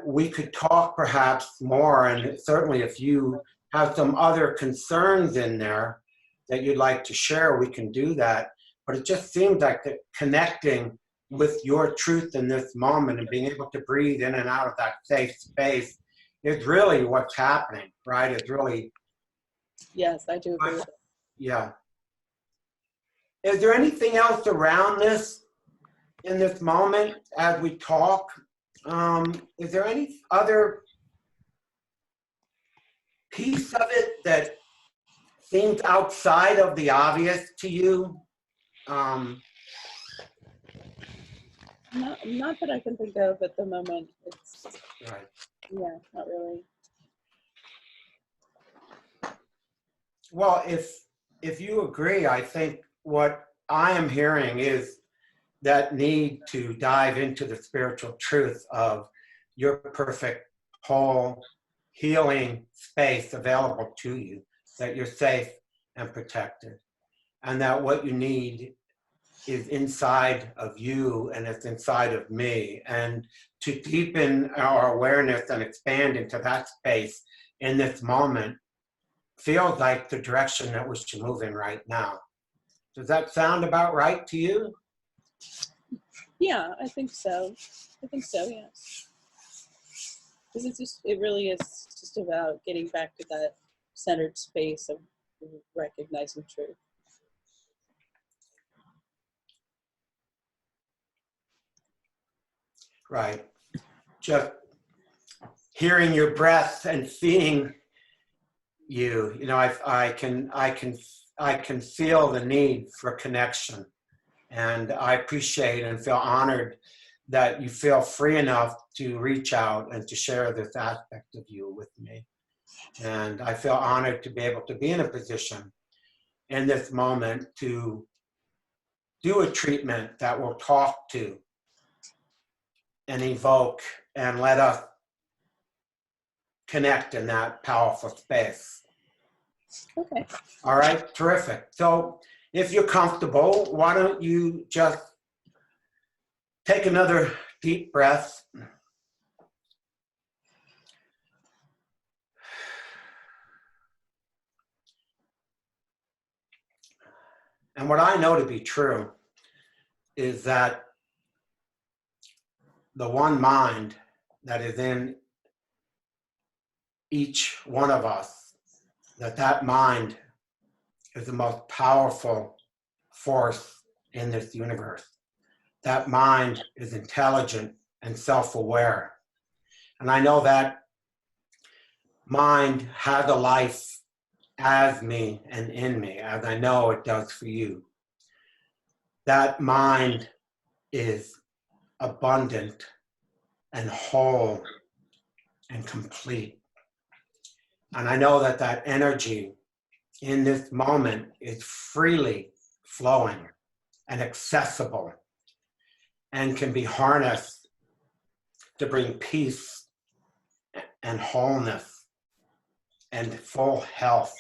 we could talk perhaps more, and certainly if you have some other concerns in there that you'd like to share, we can do that. But it just seems like that connecting with your truth in this moment and being able to breathe in and out of that safe space is really what's happening, right? It's really... Yes, I do agree with that. Yeah. Is there anything else around this in this moment as we talk? Is there any other piece of it that seems outside of the obvious to you? Not that I can think of at the moment. It's right. Yeah, not really. Well, if you agree, I think what I am hearing is that need to dive into the spiritual truth of your perfect, whole, healing space available to you, that you're safe and protected. and that what you need is inside of you and it's inside of me. And to deepen our awareness and expand into that space in this moment feels like the direction that we should move in right now. Does that sound about right to you? Yeah, I think so. I think so, yes. Because it really is just about getting back to that centered space of recognizing truth. Right. Just hearing your breath and seeing you, I can feel the need for connection, and I appreciate and feel honored that you feel free enough to reach out and to share this aspect of you with me. And I feel honored to be able to be in a position in this moment to do a treatment that will talk to and evoke and let us connect in that powerful space. Okay. All right, terrific. So if you're comfortable, why don't you just take another deep breath. And what I know to be true is that the one mind that is in each one of us, that mind is the most powerful force in this universe. That mind is intelligent and self-aware. And I know that mind has a life as me and in me, as I know it does for you. That mind is abundant and whole and complete. And I know that that energy in this moment is freely flowing and accessible and can be harnessed to bring peace and wholeness and full health.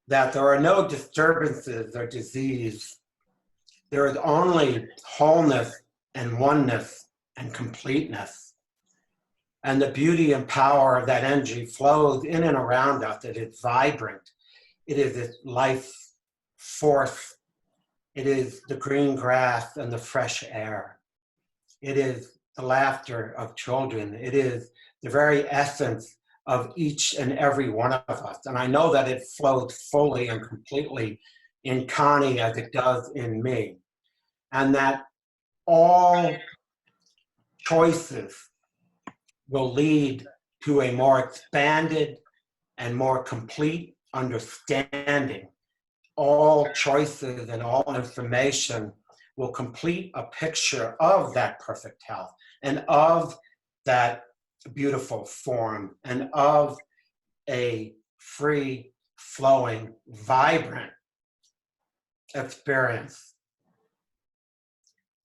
That there are no disturbances or disease. There is only wholeness and oneness and completeness. And the beauty and power of that energy flows in and around us. It is vibrant. It is its life force. It is the green grass and the fresh air. It is the laughter of children. It is the very essence of each and every one of us. And I know that it flows fully and completely in Connie as it does in me. And that all choices will lead to a more expanded and more complete understanding. All choices and all information will complete a picture of that perfect health and of that beautiful form and of a free, flowing, vibrant experience.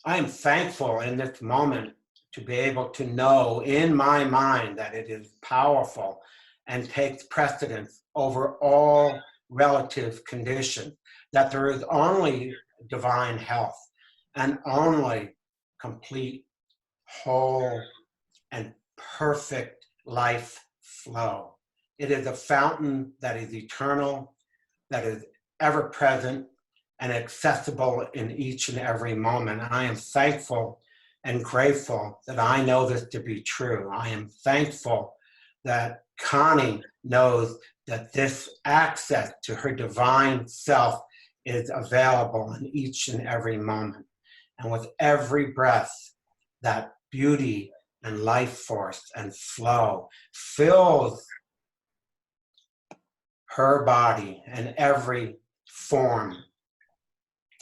I am thankful in this moment to be able to know in my mind that it is powerful and takes precedence over all relative conditions, that there is only divine health and only complete, whole, and perfect life flow. It is a fountain that is eternal, that is ever present and accessible in each and every moment. I am thankful and grateful that I know this to be true. I am thankful that Connie knows that this access to her divine self is available in each and every moment. And with every breath, that beauty and life force and flow fills her body and every form.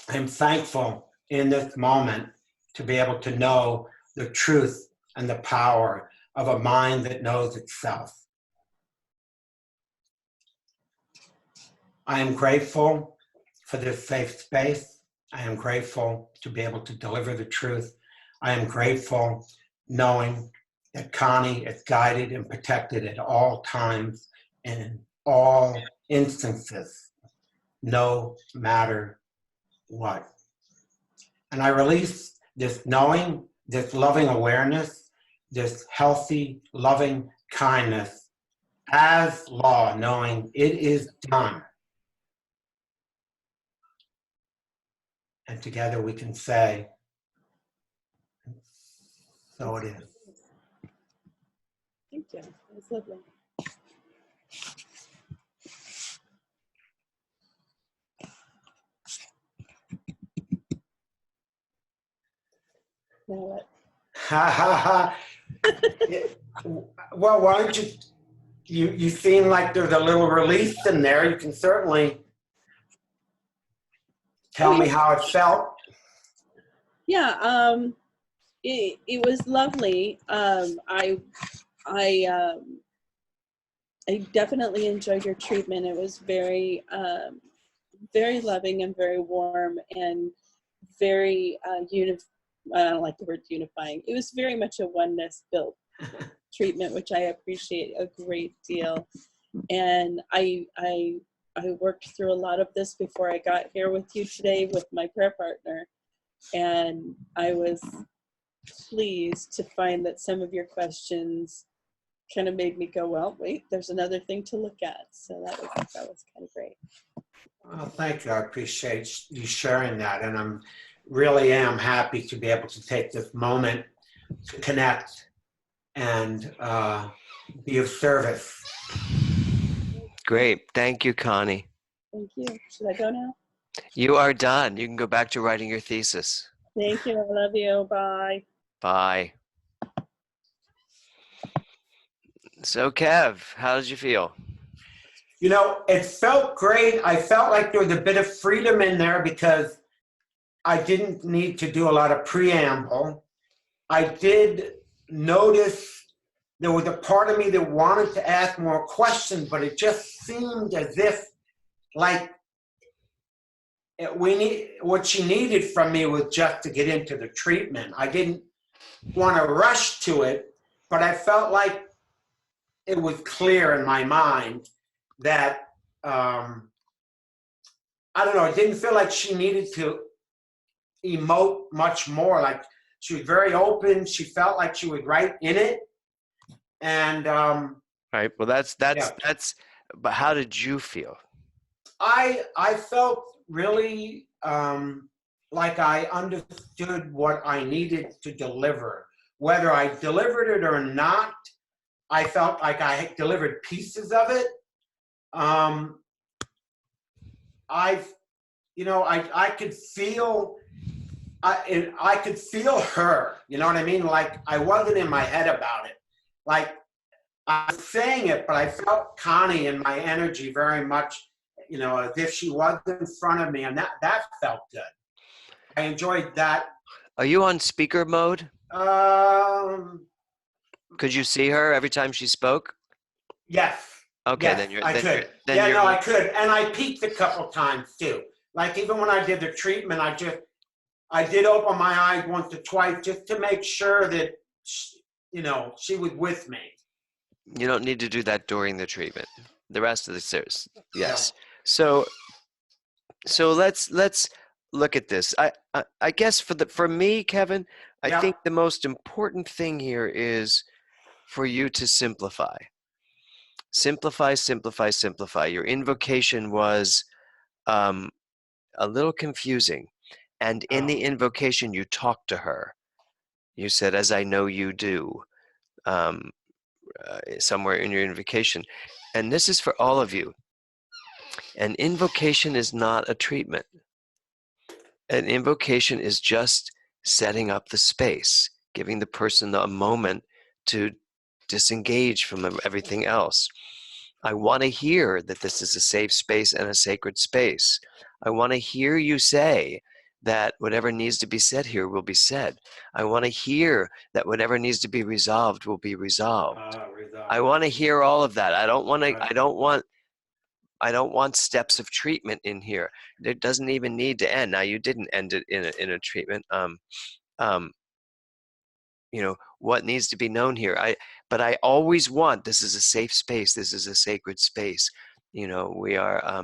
I'm thankful in this moment to be able to know the truth and the power of a mind that knows itself. I am grateful for this safe space. I am grateful to be able to deliver the truth. I am grateful knowing that Connie is guided and protected at all times and in all instances. no matter what. And I release this knowing, this loving awareness, this healthy, loving kindness as law, knowing it is done. And together we can say, so it is. Thank you. That's lovely. Now what? Ha ha ha. Well, why don't you seem like there's a little release in there. You can certainly tell me how it felt. Yeah, it was lovely. I definitely enjoyed your treatment. It was very very loving and very warm and very I don't like the word unifying. It was very much a oneness built treatment, which I appreciate a great deal. And I worked through a lot of this before I got here with you today with my prayer partner. And I was pleased to find that some of your questions kind of made me go, well, wait, there's another thing to look at. So that was kind of great. Well, thank you. I appreciate you sharing that. And I'm really am happy to be able to take this moment to connect and be of service. Great. Thank you, Connie. Thank you. Should I go now? You are done. You can go back to writing your thesis. Thank you. I love you. Bye. Bye. So, Kev, how did you feel? You know, it felt great. I felt like there was a bit of freedom in there because I didn't need to do a lot of preamble. I did notice there was a part of me that wanted to ask more questions, but it just seemed as if, like, what she needed from me was just to get into the treatment. I didn't want to rush to it, but I felt like it was clear in my mind that, I don't know, it didn't feel like she needed to emote much more. Like, she was very open. She felt like she was right in it. And Right. Well, that's. But how did you feel? I felt really like I understood what I needed to deliver. Whether I delivered it or not, I felt like I had delivered pieces of it. I could feel. I could feel her. You know what I mean? Like, I wasn't in my head about it. Like, I was saying it, but I felt Connie in my energy very much, as if she was in front of me, and that felt good. I enjoyed that. Are you on speaker mode? Could you see her every time she spoke? Yes. Okay, yes, then you're. I could. I could, and I peeked a couple times too. Like, even when I did the treatment, I did open my eyes once or twice just to make sure that, she was with me. You don't need to do that during the treatment. The rest of the series, yes. No. So let's look at this. I guess for me, Kevin, I think the most important thing here is for you to simplify. Simplify, simplify, simplify. Your invocation was a little confusing. And in the invocation, you talked to her. You said, as I know you do, somewhere in your invocation. And this is for all of you. An invocation is not a treatment. An invocation is just setting up the space, giving the person a moment to disengage from everything else. I want to hear that this is a safe space and a sacred space. I want to hear you say that whatever needs to be said here will be said. I want to hear that whatever needs to be resolved will be resolved. I want to hear all of that. I don't want steps of treatment in here. It doesn't even need to end. Now, you didn't end it in a treatment. What needs to be known here. But I always want, this is a safe space. This is a sacred space. We are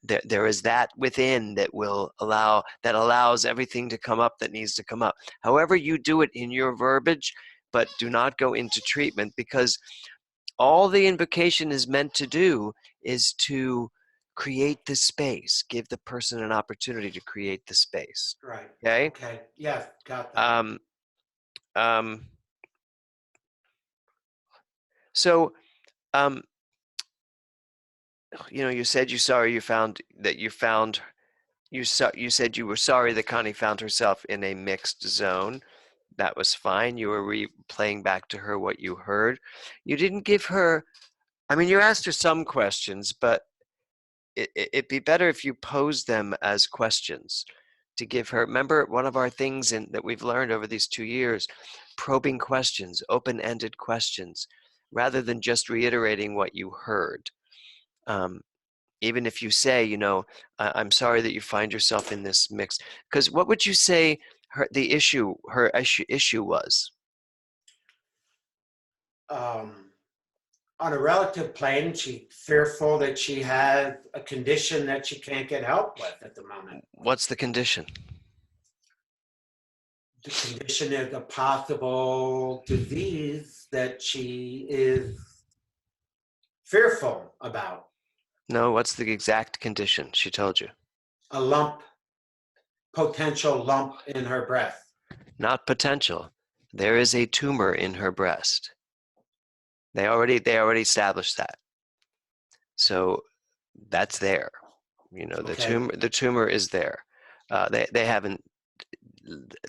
There is that within that allows everything to come up that needs to come up. However you do it in your verbiage, but do not go into treatment, because all the invocation is meant to do is to create the space, give the person an opportunity to create the space. Right. Okay? Okay. Yes, got that. So, you said you said you were sorry that Connie found herself in a mixed zone. That was fine. You were replaying back to her what you heard. You didn't give her, you asked her some questions, but it'd be better if you posed them as questions to give her. Remember, one of our things that we've learned over these 2 years, probing questions, open-ended questions, rather than just reiterating what you heard. Even if you say, I'm sorry that you find yourself in this mix. Because what would you say her issue was? On a relative plane, she's fearful that she has a condition that she can't get help with at the moment. What's the condition? The condition is a possible disease that she is fearful about. No, what's the exact condition she told you? A lump, potential lump in her breast. Not potential. There is a tumor in her breast. They already established that. So that's there. The tumor is there. They haven't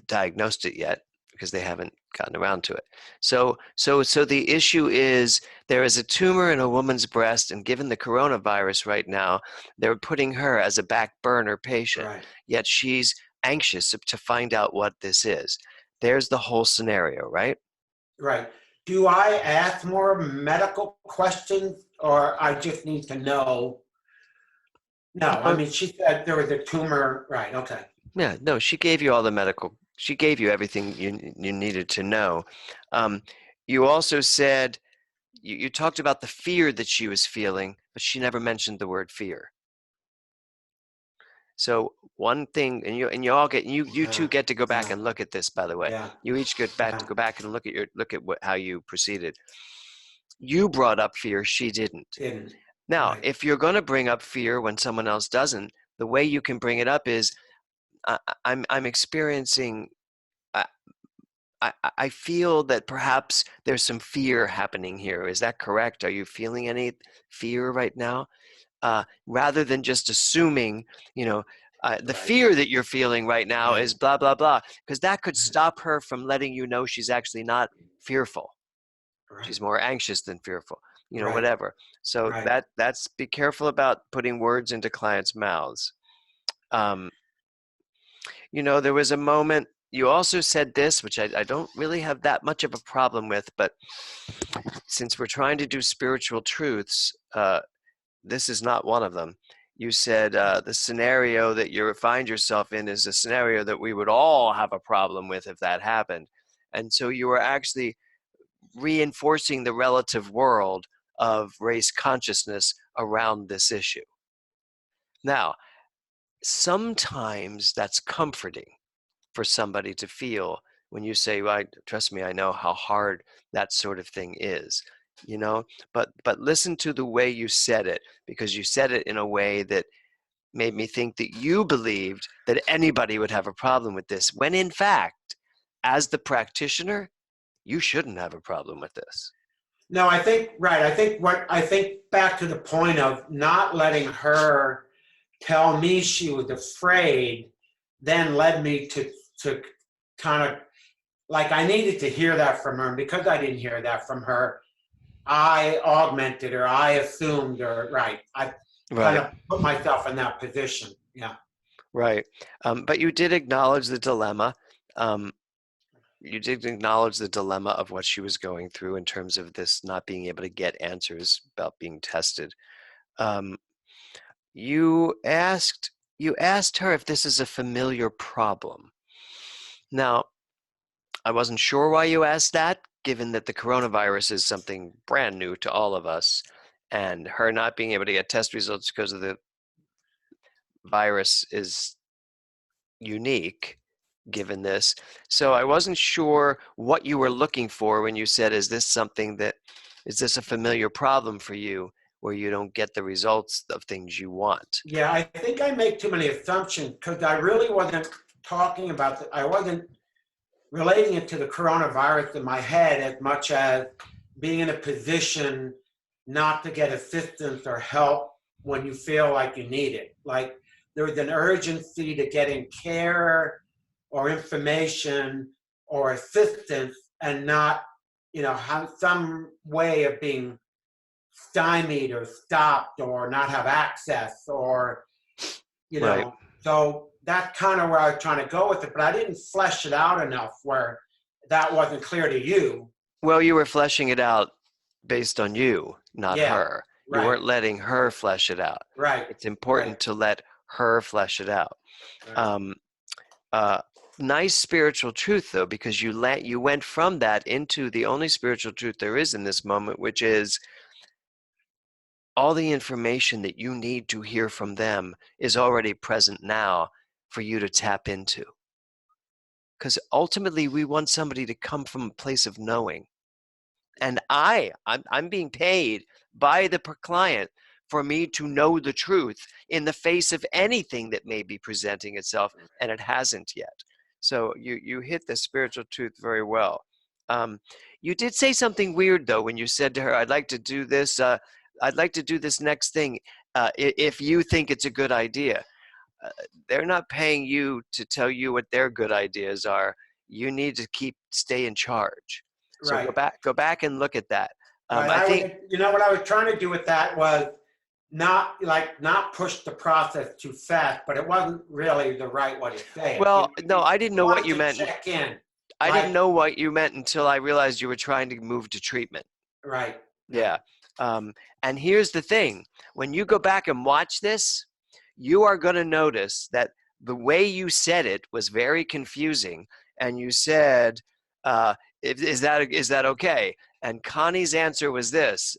diagnosed it yet because they haven't gotten around to it. So the issue is there is a tumor in a woman's breast, and given the coronavirus right now, they're putting her as a back burner patient. Right. Yet she's anxious to find out what this is. There's the whole scenario, right? Right. Do I ask more medical questions, or I just need to know? No, she said there was a tumor. Right. Okay. Yeah, no, she gave you all the medical, she gave you everything you needed to know. You also said, you talked about the fear that she was feeling, but she never mentioned the word fear. So one thing, and you all get, you two get to go back and look at this, by the way. Yeah. You each get back to go back and look at how you proceeded. You brought up fear, she didn't. Now, Right. if you're going to bring up fear when someone else doesn't, the way you can bring it up is, I'm experiencing, I feel that perhaps there's some fear happening here. Is that correct? Are you feeling any fear right now? Rather than just assuming, the fear that you're feeling right now is blah, blah, blah, because that could stop her from letting you know she's actually not fearful. Right. She's more anxious than fearful, Right. whatever. So that's, be careful about putting words into clients' mouths. There was a moment, you also said this, which I don't really have that much of a problem with, but since we're trying to do spiritual truths, this is not one of them. You said the scenario that you find yourself in is a scenario that we would all have a problem with if that happened. And so you were actually reinforcing the relative world of race consciousness around this issue. Now, sometimes that's comforting for somebody to feel when you say, well, trust me, I know how hard that sort of thing is, but listen to the way you said it, because you said it in a way that made me think that you believed that anybody would have a problem with this, when in fact, as the practitioner, you shouldn't have a problem with this. No, I think back to the point of not letting her tell me she was afraid, then led me to kind of, like, I needed to hear that from her. And because I didn't hear that from her, I augmented or I assumed I kind of put myself in that position. Yeah. Right. But you did acknowledge the dilemma. You did acknowledge the dilemma of what she was going through in terms of this not being able to get answers about being tested. You asked her if this is a familiar problem. Now, I wasn't sure why you asked that, given that the coronavirus is something brand new to all of us, and her not being able to get test results because of the virus is unique given this. So I wasn't sure what you were looking for when you said, is this a familiar problem for you where you don't get the results of things you want? Yeah, I think I make too many assumptions because I really wasn't talking about I wasn't relating it to the coronavirus in my head as much as being in a position not to get assistance or help when you feel like you need it. Like there's an urgency to getting care or information or assistance and not, have some way of being stymied or stopped or not have access or, Right. So that's kind of where I was trying to go with it, but I didn't flesh it out enough where that wasn't clear to you. Well, you were fleshing it out based on you, not Yeah, her. You right. weren't letting her flesh it out. Right. It's important Right. to let her flesh it out. Right. Nice spiritual truth, though, because you went from that into the only spiritual truth there is in this moment, which is all the information that you need to hear from them is already present now for you to tap into. Because ultimately, we want somebody to come from a place of knowing. And I'm being paid by the client for me to know the truth in the face of anything that may be presenting itself, and it hasn't yet. So you hit the spiritual truth very well. You did say something weird, though, when you said to her, I'd like to do this next thing if you think it's a good idea. They're not paying you to tell you what their good ideas are. You need to stay in charge. So Right. go back and look at that. Right. I think what I was trying to do with that was not push the process too fast, but it wasn't really the right way to say it. Well, no, I didn't know what you meant. Check in. I didn't know what you meant until I realized you were trying to move to treatment. Right. Yeah. And here's the thing. When you go back and watch this, you are going to notice that the way you said it was very confusing. And you said, is that okay? And Connie's answer was this.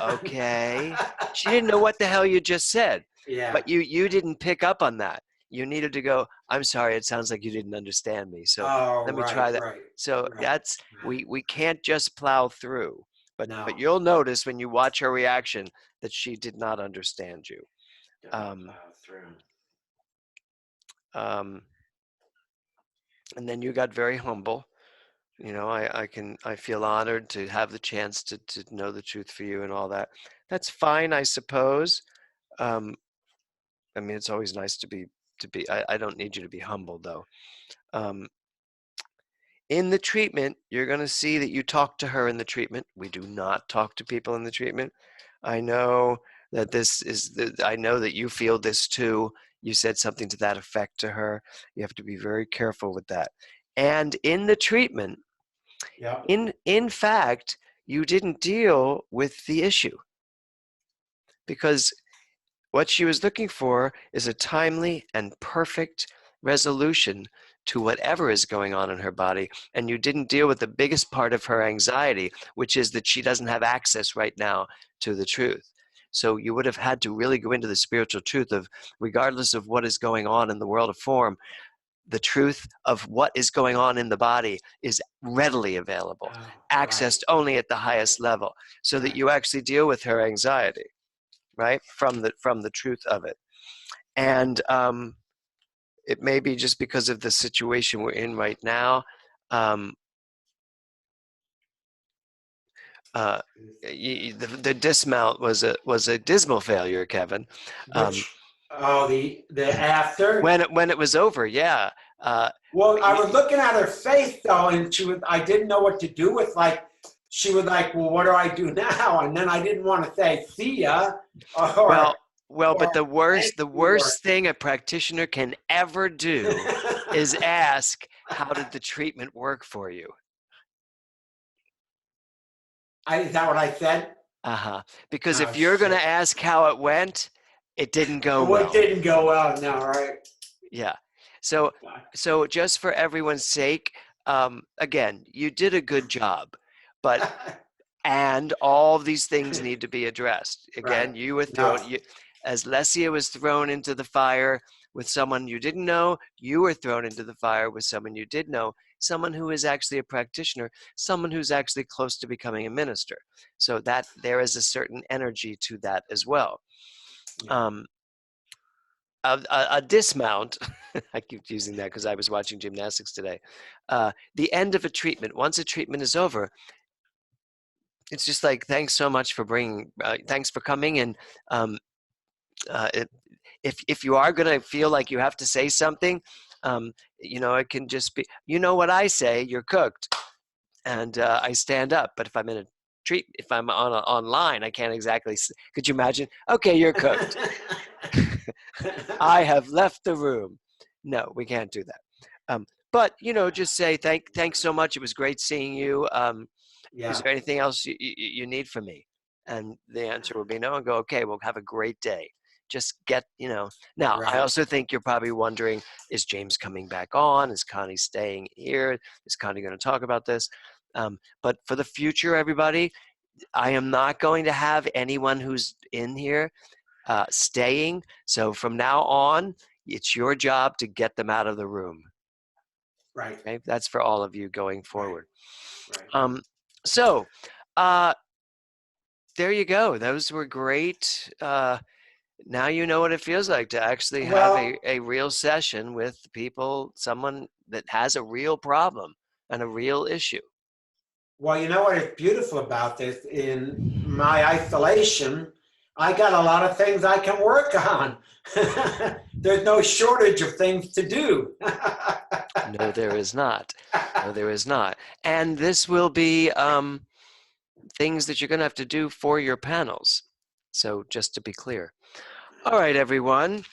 Okay. She didn't know what the hell you just said. Yeah. But you didn't pick up on that. You needed to go, I'm sorry, it sounds like you didn't understand me. So let me try that. Right, so right. that's we can't just plow through. But No. but you'll notice when you watch her reaction that she did not understand you. And then you got very humble. I feel honored to have the chance to know the truth for you and all that. That's fine, I suppose. It's always nice to be. I don't need you to be humble, though. In the treatment, you're going to see that you talk to her in the treatment. We do not talk to people in the treatment. I know that I know that you feel this too. You said something to that effect to her. You have to be very careful with that. And in the treatment, yeah. in fact, you didn't deal with the issue, because what she was looking for is a timely and perfect resolution to whatever is going on in her body. And you didn't deal with the biggest part of her anxiety, which is that she doesn't have access right now to the truth. So you would have had to really go into the spiritual truth of, regardless of what is going on in the world of form, the truth of what is going on in the body is readily available, accessed only at the highest level, so that you actually deal with her anxiety, right, from the truth of it. And it may be just because of the situation we're in right now. The dismount was a dismal failure, Kevin. The after when it was over, yeah. Well, I was looking at her face though, and I didn't know what to do with, she was like, well, what do I do now? And then I didn't want to say, see ya. But the worst thing a practitioner can ever do is ask, how did the treatment work for you? Is that what I said? Because if you're going to ask how it went, it didn't go well. It didn't go well, no, right? Yeah. So just for everyone's sake, again, you did a good job, but And all of these things need to be addressed. Again, Right. you were thrown, No. as Lesia was thrown into the fire with someone you didn't know, you were thrown into the fire with someone you did know, someone who is actually a practitioner, someone who's actually close to becoming a minister. So that there is a certain energy to that as well. Yeah. A dismount, I keep using that because I was watching gymnastics today. The end of a treatment, once a treatment is over, it's just like, thanks so much for thanks for coming. And if you are going to feel like you have to say something, it can just be, you know what I say, you're cooked. And I stand up. But if I'm in a if I'm online, I can't exactly, could you imagine? Okay, you're cooked. I have left the room. No, we can't do that. But, just say, thanks so much. It was great seeing you. Is there anything else you need from me? And the answer would be no, and go, okay, well, have a great day. Just get, Now, Right. I also think you're probably wondering, is James coming back on? Is Connie staying here? Is Connie going to talk about this? But for the future, everybody, I am not going to have anyone who's in here staying. So from now on, it's your job to get them out of the room. Right. Okay? That's for all of you going forward. Right. So there you go. Those were great. Now you know what it feels like to actually have a real session with people, someone that has a real problem and a real issue. Well, you know what is beautiful about this? In my isolation, I got a lot of things I can work on. There's no shortage of things to do. No, there is not. No, there is not. And this will be things that you're going to have to do for your panels. So just to be clear. All right, everyone.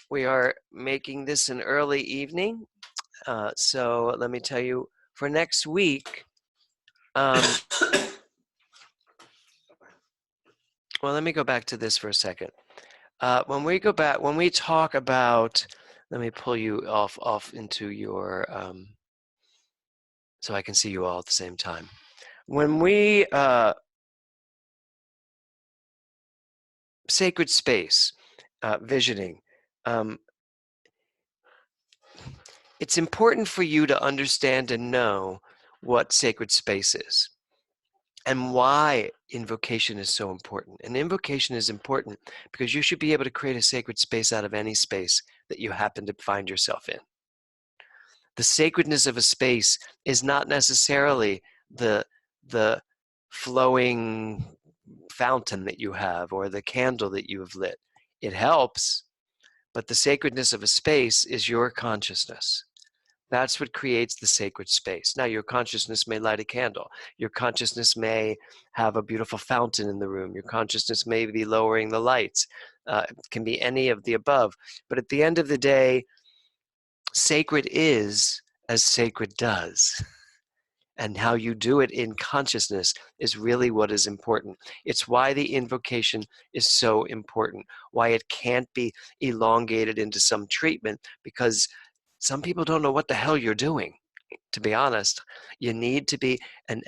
We are making this an early evening. So let me tell you, for next week, well, let me go back to this for a second. When we talk about, let me pull you off into your, so I can see you all at the same time. When we, sacred space, visioning, it's important for you to understand and know what sacred space is and why invocation is so important. And invocation is important because you should be able to create a sacred space out of any space that you happen to find yourself in. The sacredness of a space is not necessarily the flowing fountain that you have or the candle that you have lit. It helps, but the sacredness of a space is your consciousness. That's what creates the sacred space. Now, your consciousness may light a candle. Your consciousness may have a beautiful fountain in the room. Your consciousness may be lowering the lights. It can be any of the above. But at the end of the day, sacred is as sacred does. And how you do it in consciousness is really what is important. It's why the invocation is so important, why it can't be elongated into some treatment, because some people don't know what the hell you're doing, to be honest. You need to be, and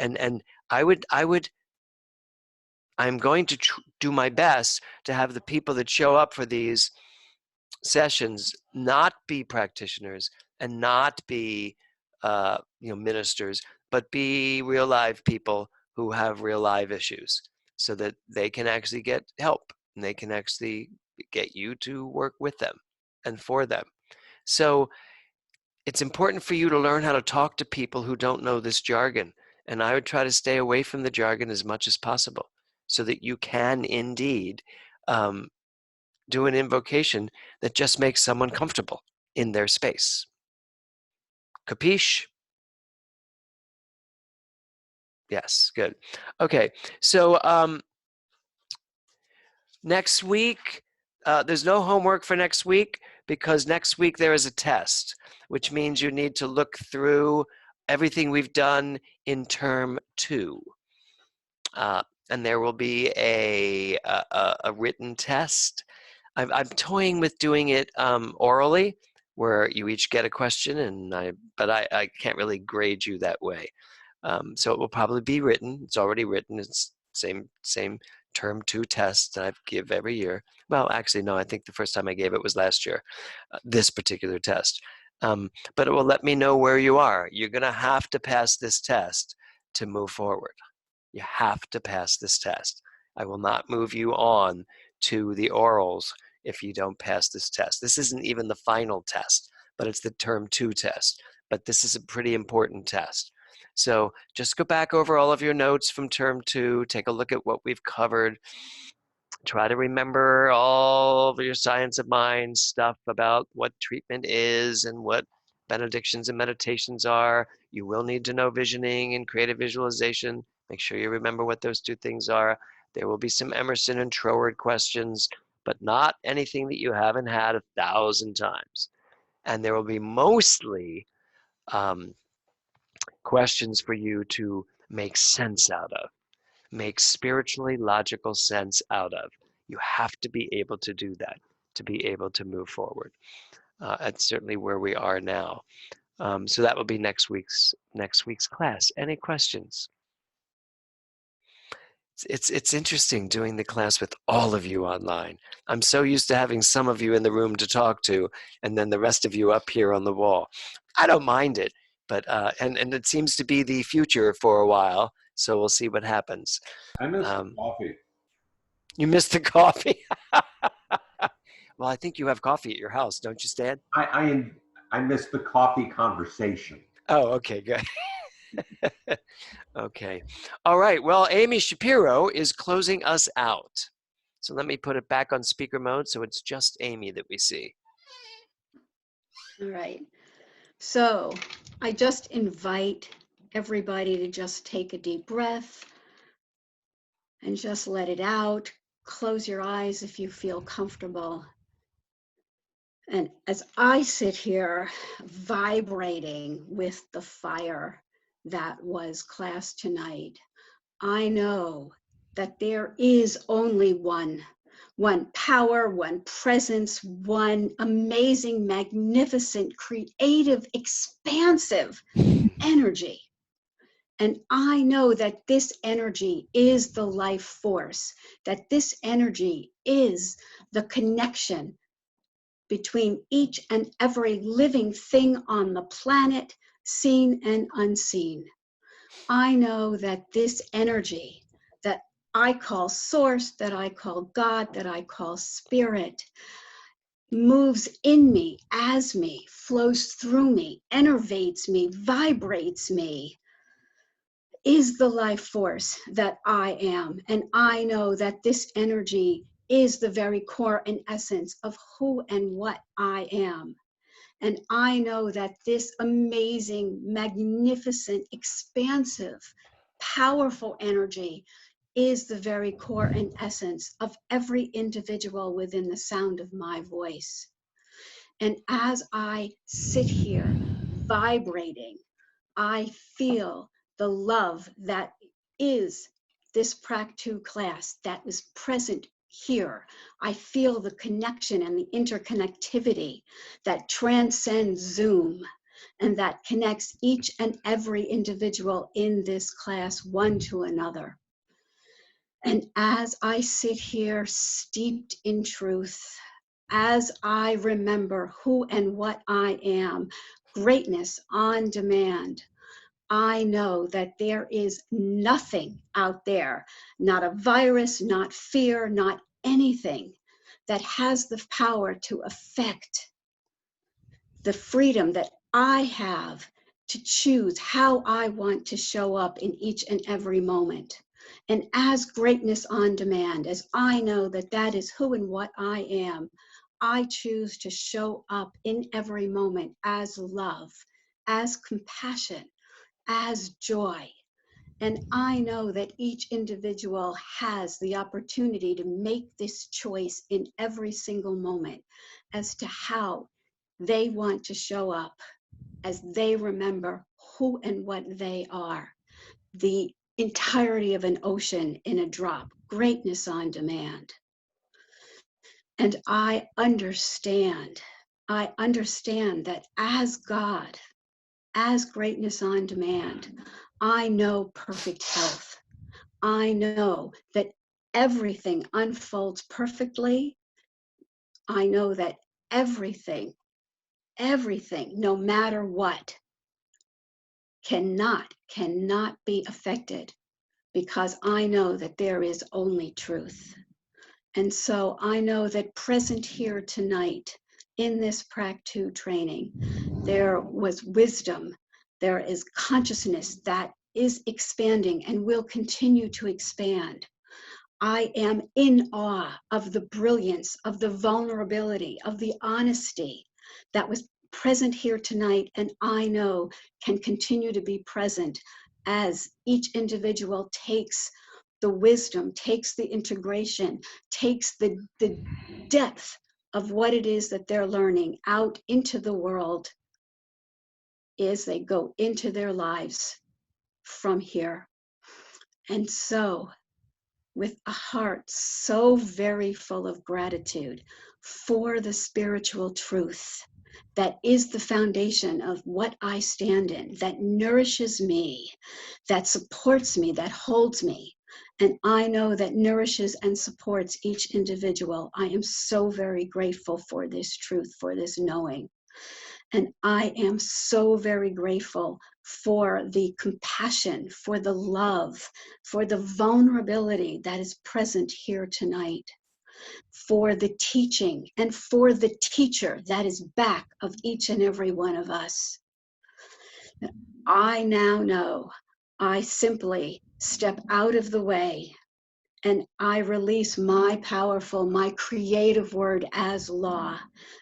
I'm going to do my best to have the people that show up for these sessions not be practitioners and not be ministers, but be real live people who have real live issues, so that they can actually get help and they can actually get you to work with them and for them. So it's important for you to learn how to talk to people who don't know this jargon. And I would try to stay away from the jargon as much as possible so that you can indeed do an invocation that just makes someone comfortable in their space. Capiche? Yes, good. Okay, so next week, there's no homework for next week because next week there is a test, which means you need to look through everything we've done in term 2. And there will be a written test. I'm toying with doing it orally, where you each get a question, but I can't really grade you that way. So it will probably be written. It's already written. It's same term 2 test that I give every year. Well, actually, no, I think the first time I gave it was last year, this particular test. But it will let me know where you are. You're going to have to pass this test to move forward. You have to pass this test. I will not move you on to the orals if you don't pass this test. This isn't even the final test, but it's the term 2 test. But this is a pretty important test. So just go back over all of your notes from term 2, take a look at what we've covered, try to remember all of your science of mind stuff about what treatment is and what benedictions and meditations are. You will need to know visioning and creative visualization. Make sure you remember what those 2 things are. There will be some Emerson and Troward questions, but not anything that you haven't had 1,000 times. And there will be mostly questions for you to make sense out of, make spiritually logical sense out of. You have to be able to do that to be able to move forward. That's certainly where we are now. So that will be next week's class. Any questions? It's interesting doing the class with all of you online. I'm so used to having some of you in the room to talk to, and then the rest of you up here on the wall. I don't mind it, but and it seems to be the future for a while. So we'll see what happens. I miss coffee. You missed the coffee. Well, I think you have coffee at your house, don't you, Stan? I missed the coffee conversation. Oh, okay, good. Okay. All right. Well, Amy Shapiro is closing us out. So let me put it back on speaker mode so it's just Amy that we see. All right. So I just invite everybody to just take a deep breath and just let it out. Close your eyes if you feel comfortable. And as I sit here vibrating with the fire that was class tonight, I know that there is only one power, one presence, one amazing, magnificent, creative, expansive energy. And I know that this energy is the life force, that this energy is the connection between each and every living thing on the planet, seen and unseen. I know that this energy that I call source, that I call God, that I call spirit, moves in me, as me, flows through me, enervates me, vibrates me, is the life force that I am. And I know that this energy is the very core and essence of who and what I am. And I know that this amazing, magnificent, expansive, powerful energy is the very core and essence of every individual within the sound of my voice. And as I sit here vibrating, I feel the love that is this Prac 2 class that was present here. I feel the connection and the interconnectivity that transcends Zoom and that connects each and every individual in this class one to another. And as I sit here steeped in truth, as I remember who and what I am, greatness on demand, I know that there is nothing out there, not a virus, not fear, not anything that has the power to affect the freedom that I have to choose how I want to show up in each and every moment. And as greatness on demand, as I know that that is who and what I am, I choose to show up in every moment as love, as compassion, as joy. And I know that each individual has the opportunity to make this choice in every single moment as to how they want to show up as they remember who and what they are. The entirety of an ocean in a drop, greatness on demand. And I understand that as God, as greatness on demand, I know perfect health. I know that everything unfolds perfectly. I know that everything, no matter what, cannot be affected, because I know that there is only truth. And so I know that present here tonight in this Prac 2 training, there was wisdom, there is consciousness that is expanding and will continue to expand. I am in awe of the brilliance, of the vulnerability, of the honesty that was present here tonight, and I know can continue to be present as each individual takes the wisdom, takes the integration, takes the depth of what it is that they're learning out into the world as they go into their lives from here. And so, with a heart so very full of gratitude for the spiritual truth that is the foundation of what I stand in, that nourishes me, that supports me, that holds me, and I know that nourishes and supports each individual. I am so very grateful for this truth, for this knowing. And I am so very grateful for the compassion, for the love, for the vulnerability that is present here tonight, for the teaching and for the teacher that is back of each and every one of us. I now know I simply step out of the way and I release my powerful, my creative word as law,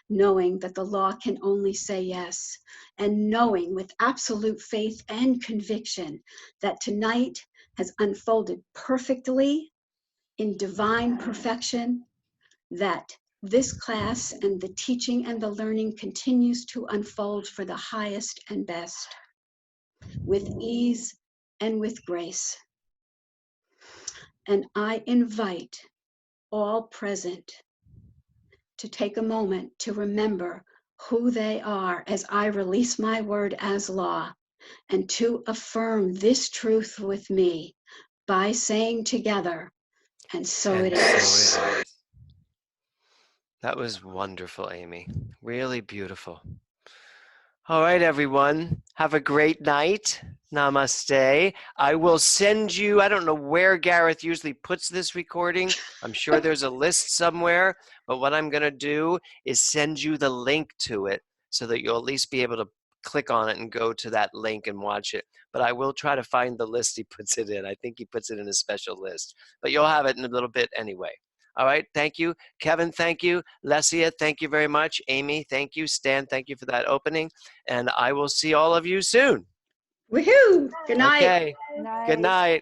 knowing that the law can only say yes, and knowing with absolute faith and conviction that tonight has unfolded perfectly in divine perfection, that this class and the teaching and the learning continues to unfold for the highest and best, with ease and with grace. And I invite all present to take a moment to remember who they are as I release my word as law, and to affirm this truth with me by saying together, and so it is. That was wonderful, Amy. Really beautiful. All right, everyone. Have a great night. Namaste. I will send you, I don't know where Gareth usually puts this recording. I'm sure there's a list somewhere, but what I'm going to do is send you the link to it so that you'll at least be able to click on it and go to that link and watch it. But I will try to find the list he puts it in. I think he puts it in a special list, but you'll have it in a little bit anyway. All right, thank you. Kevin, thank you. Lesia, thank you very much. Amy, thank you. Stan, thank you for that opening. And I will see all of you soon. Woohoo! Good night. Okay, good night.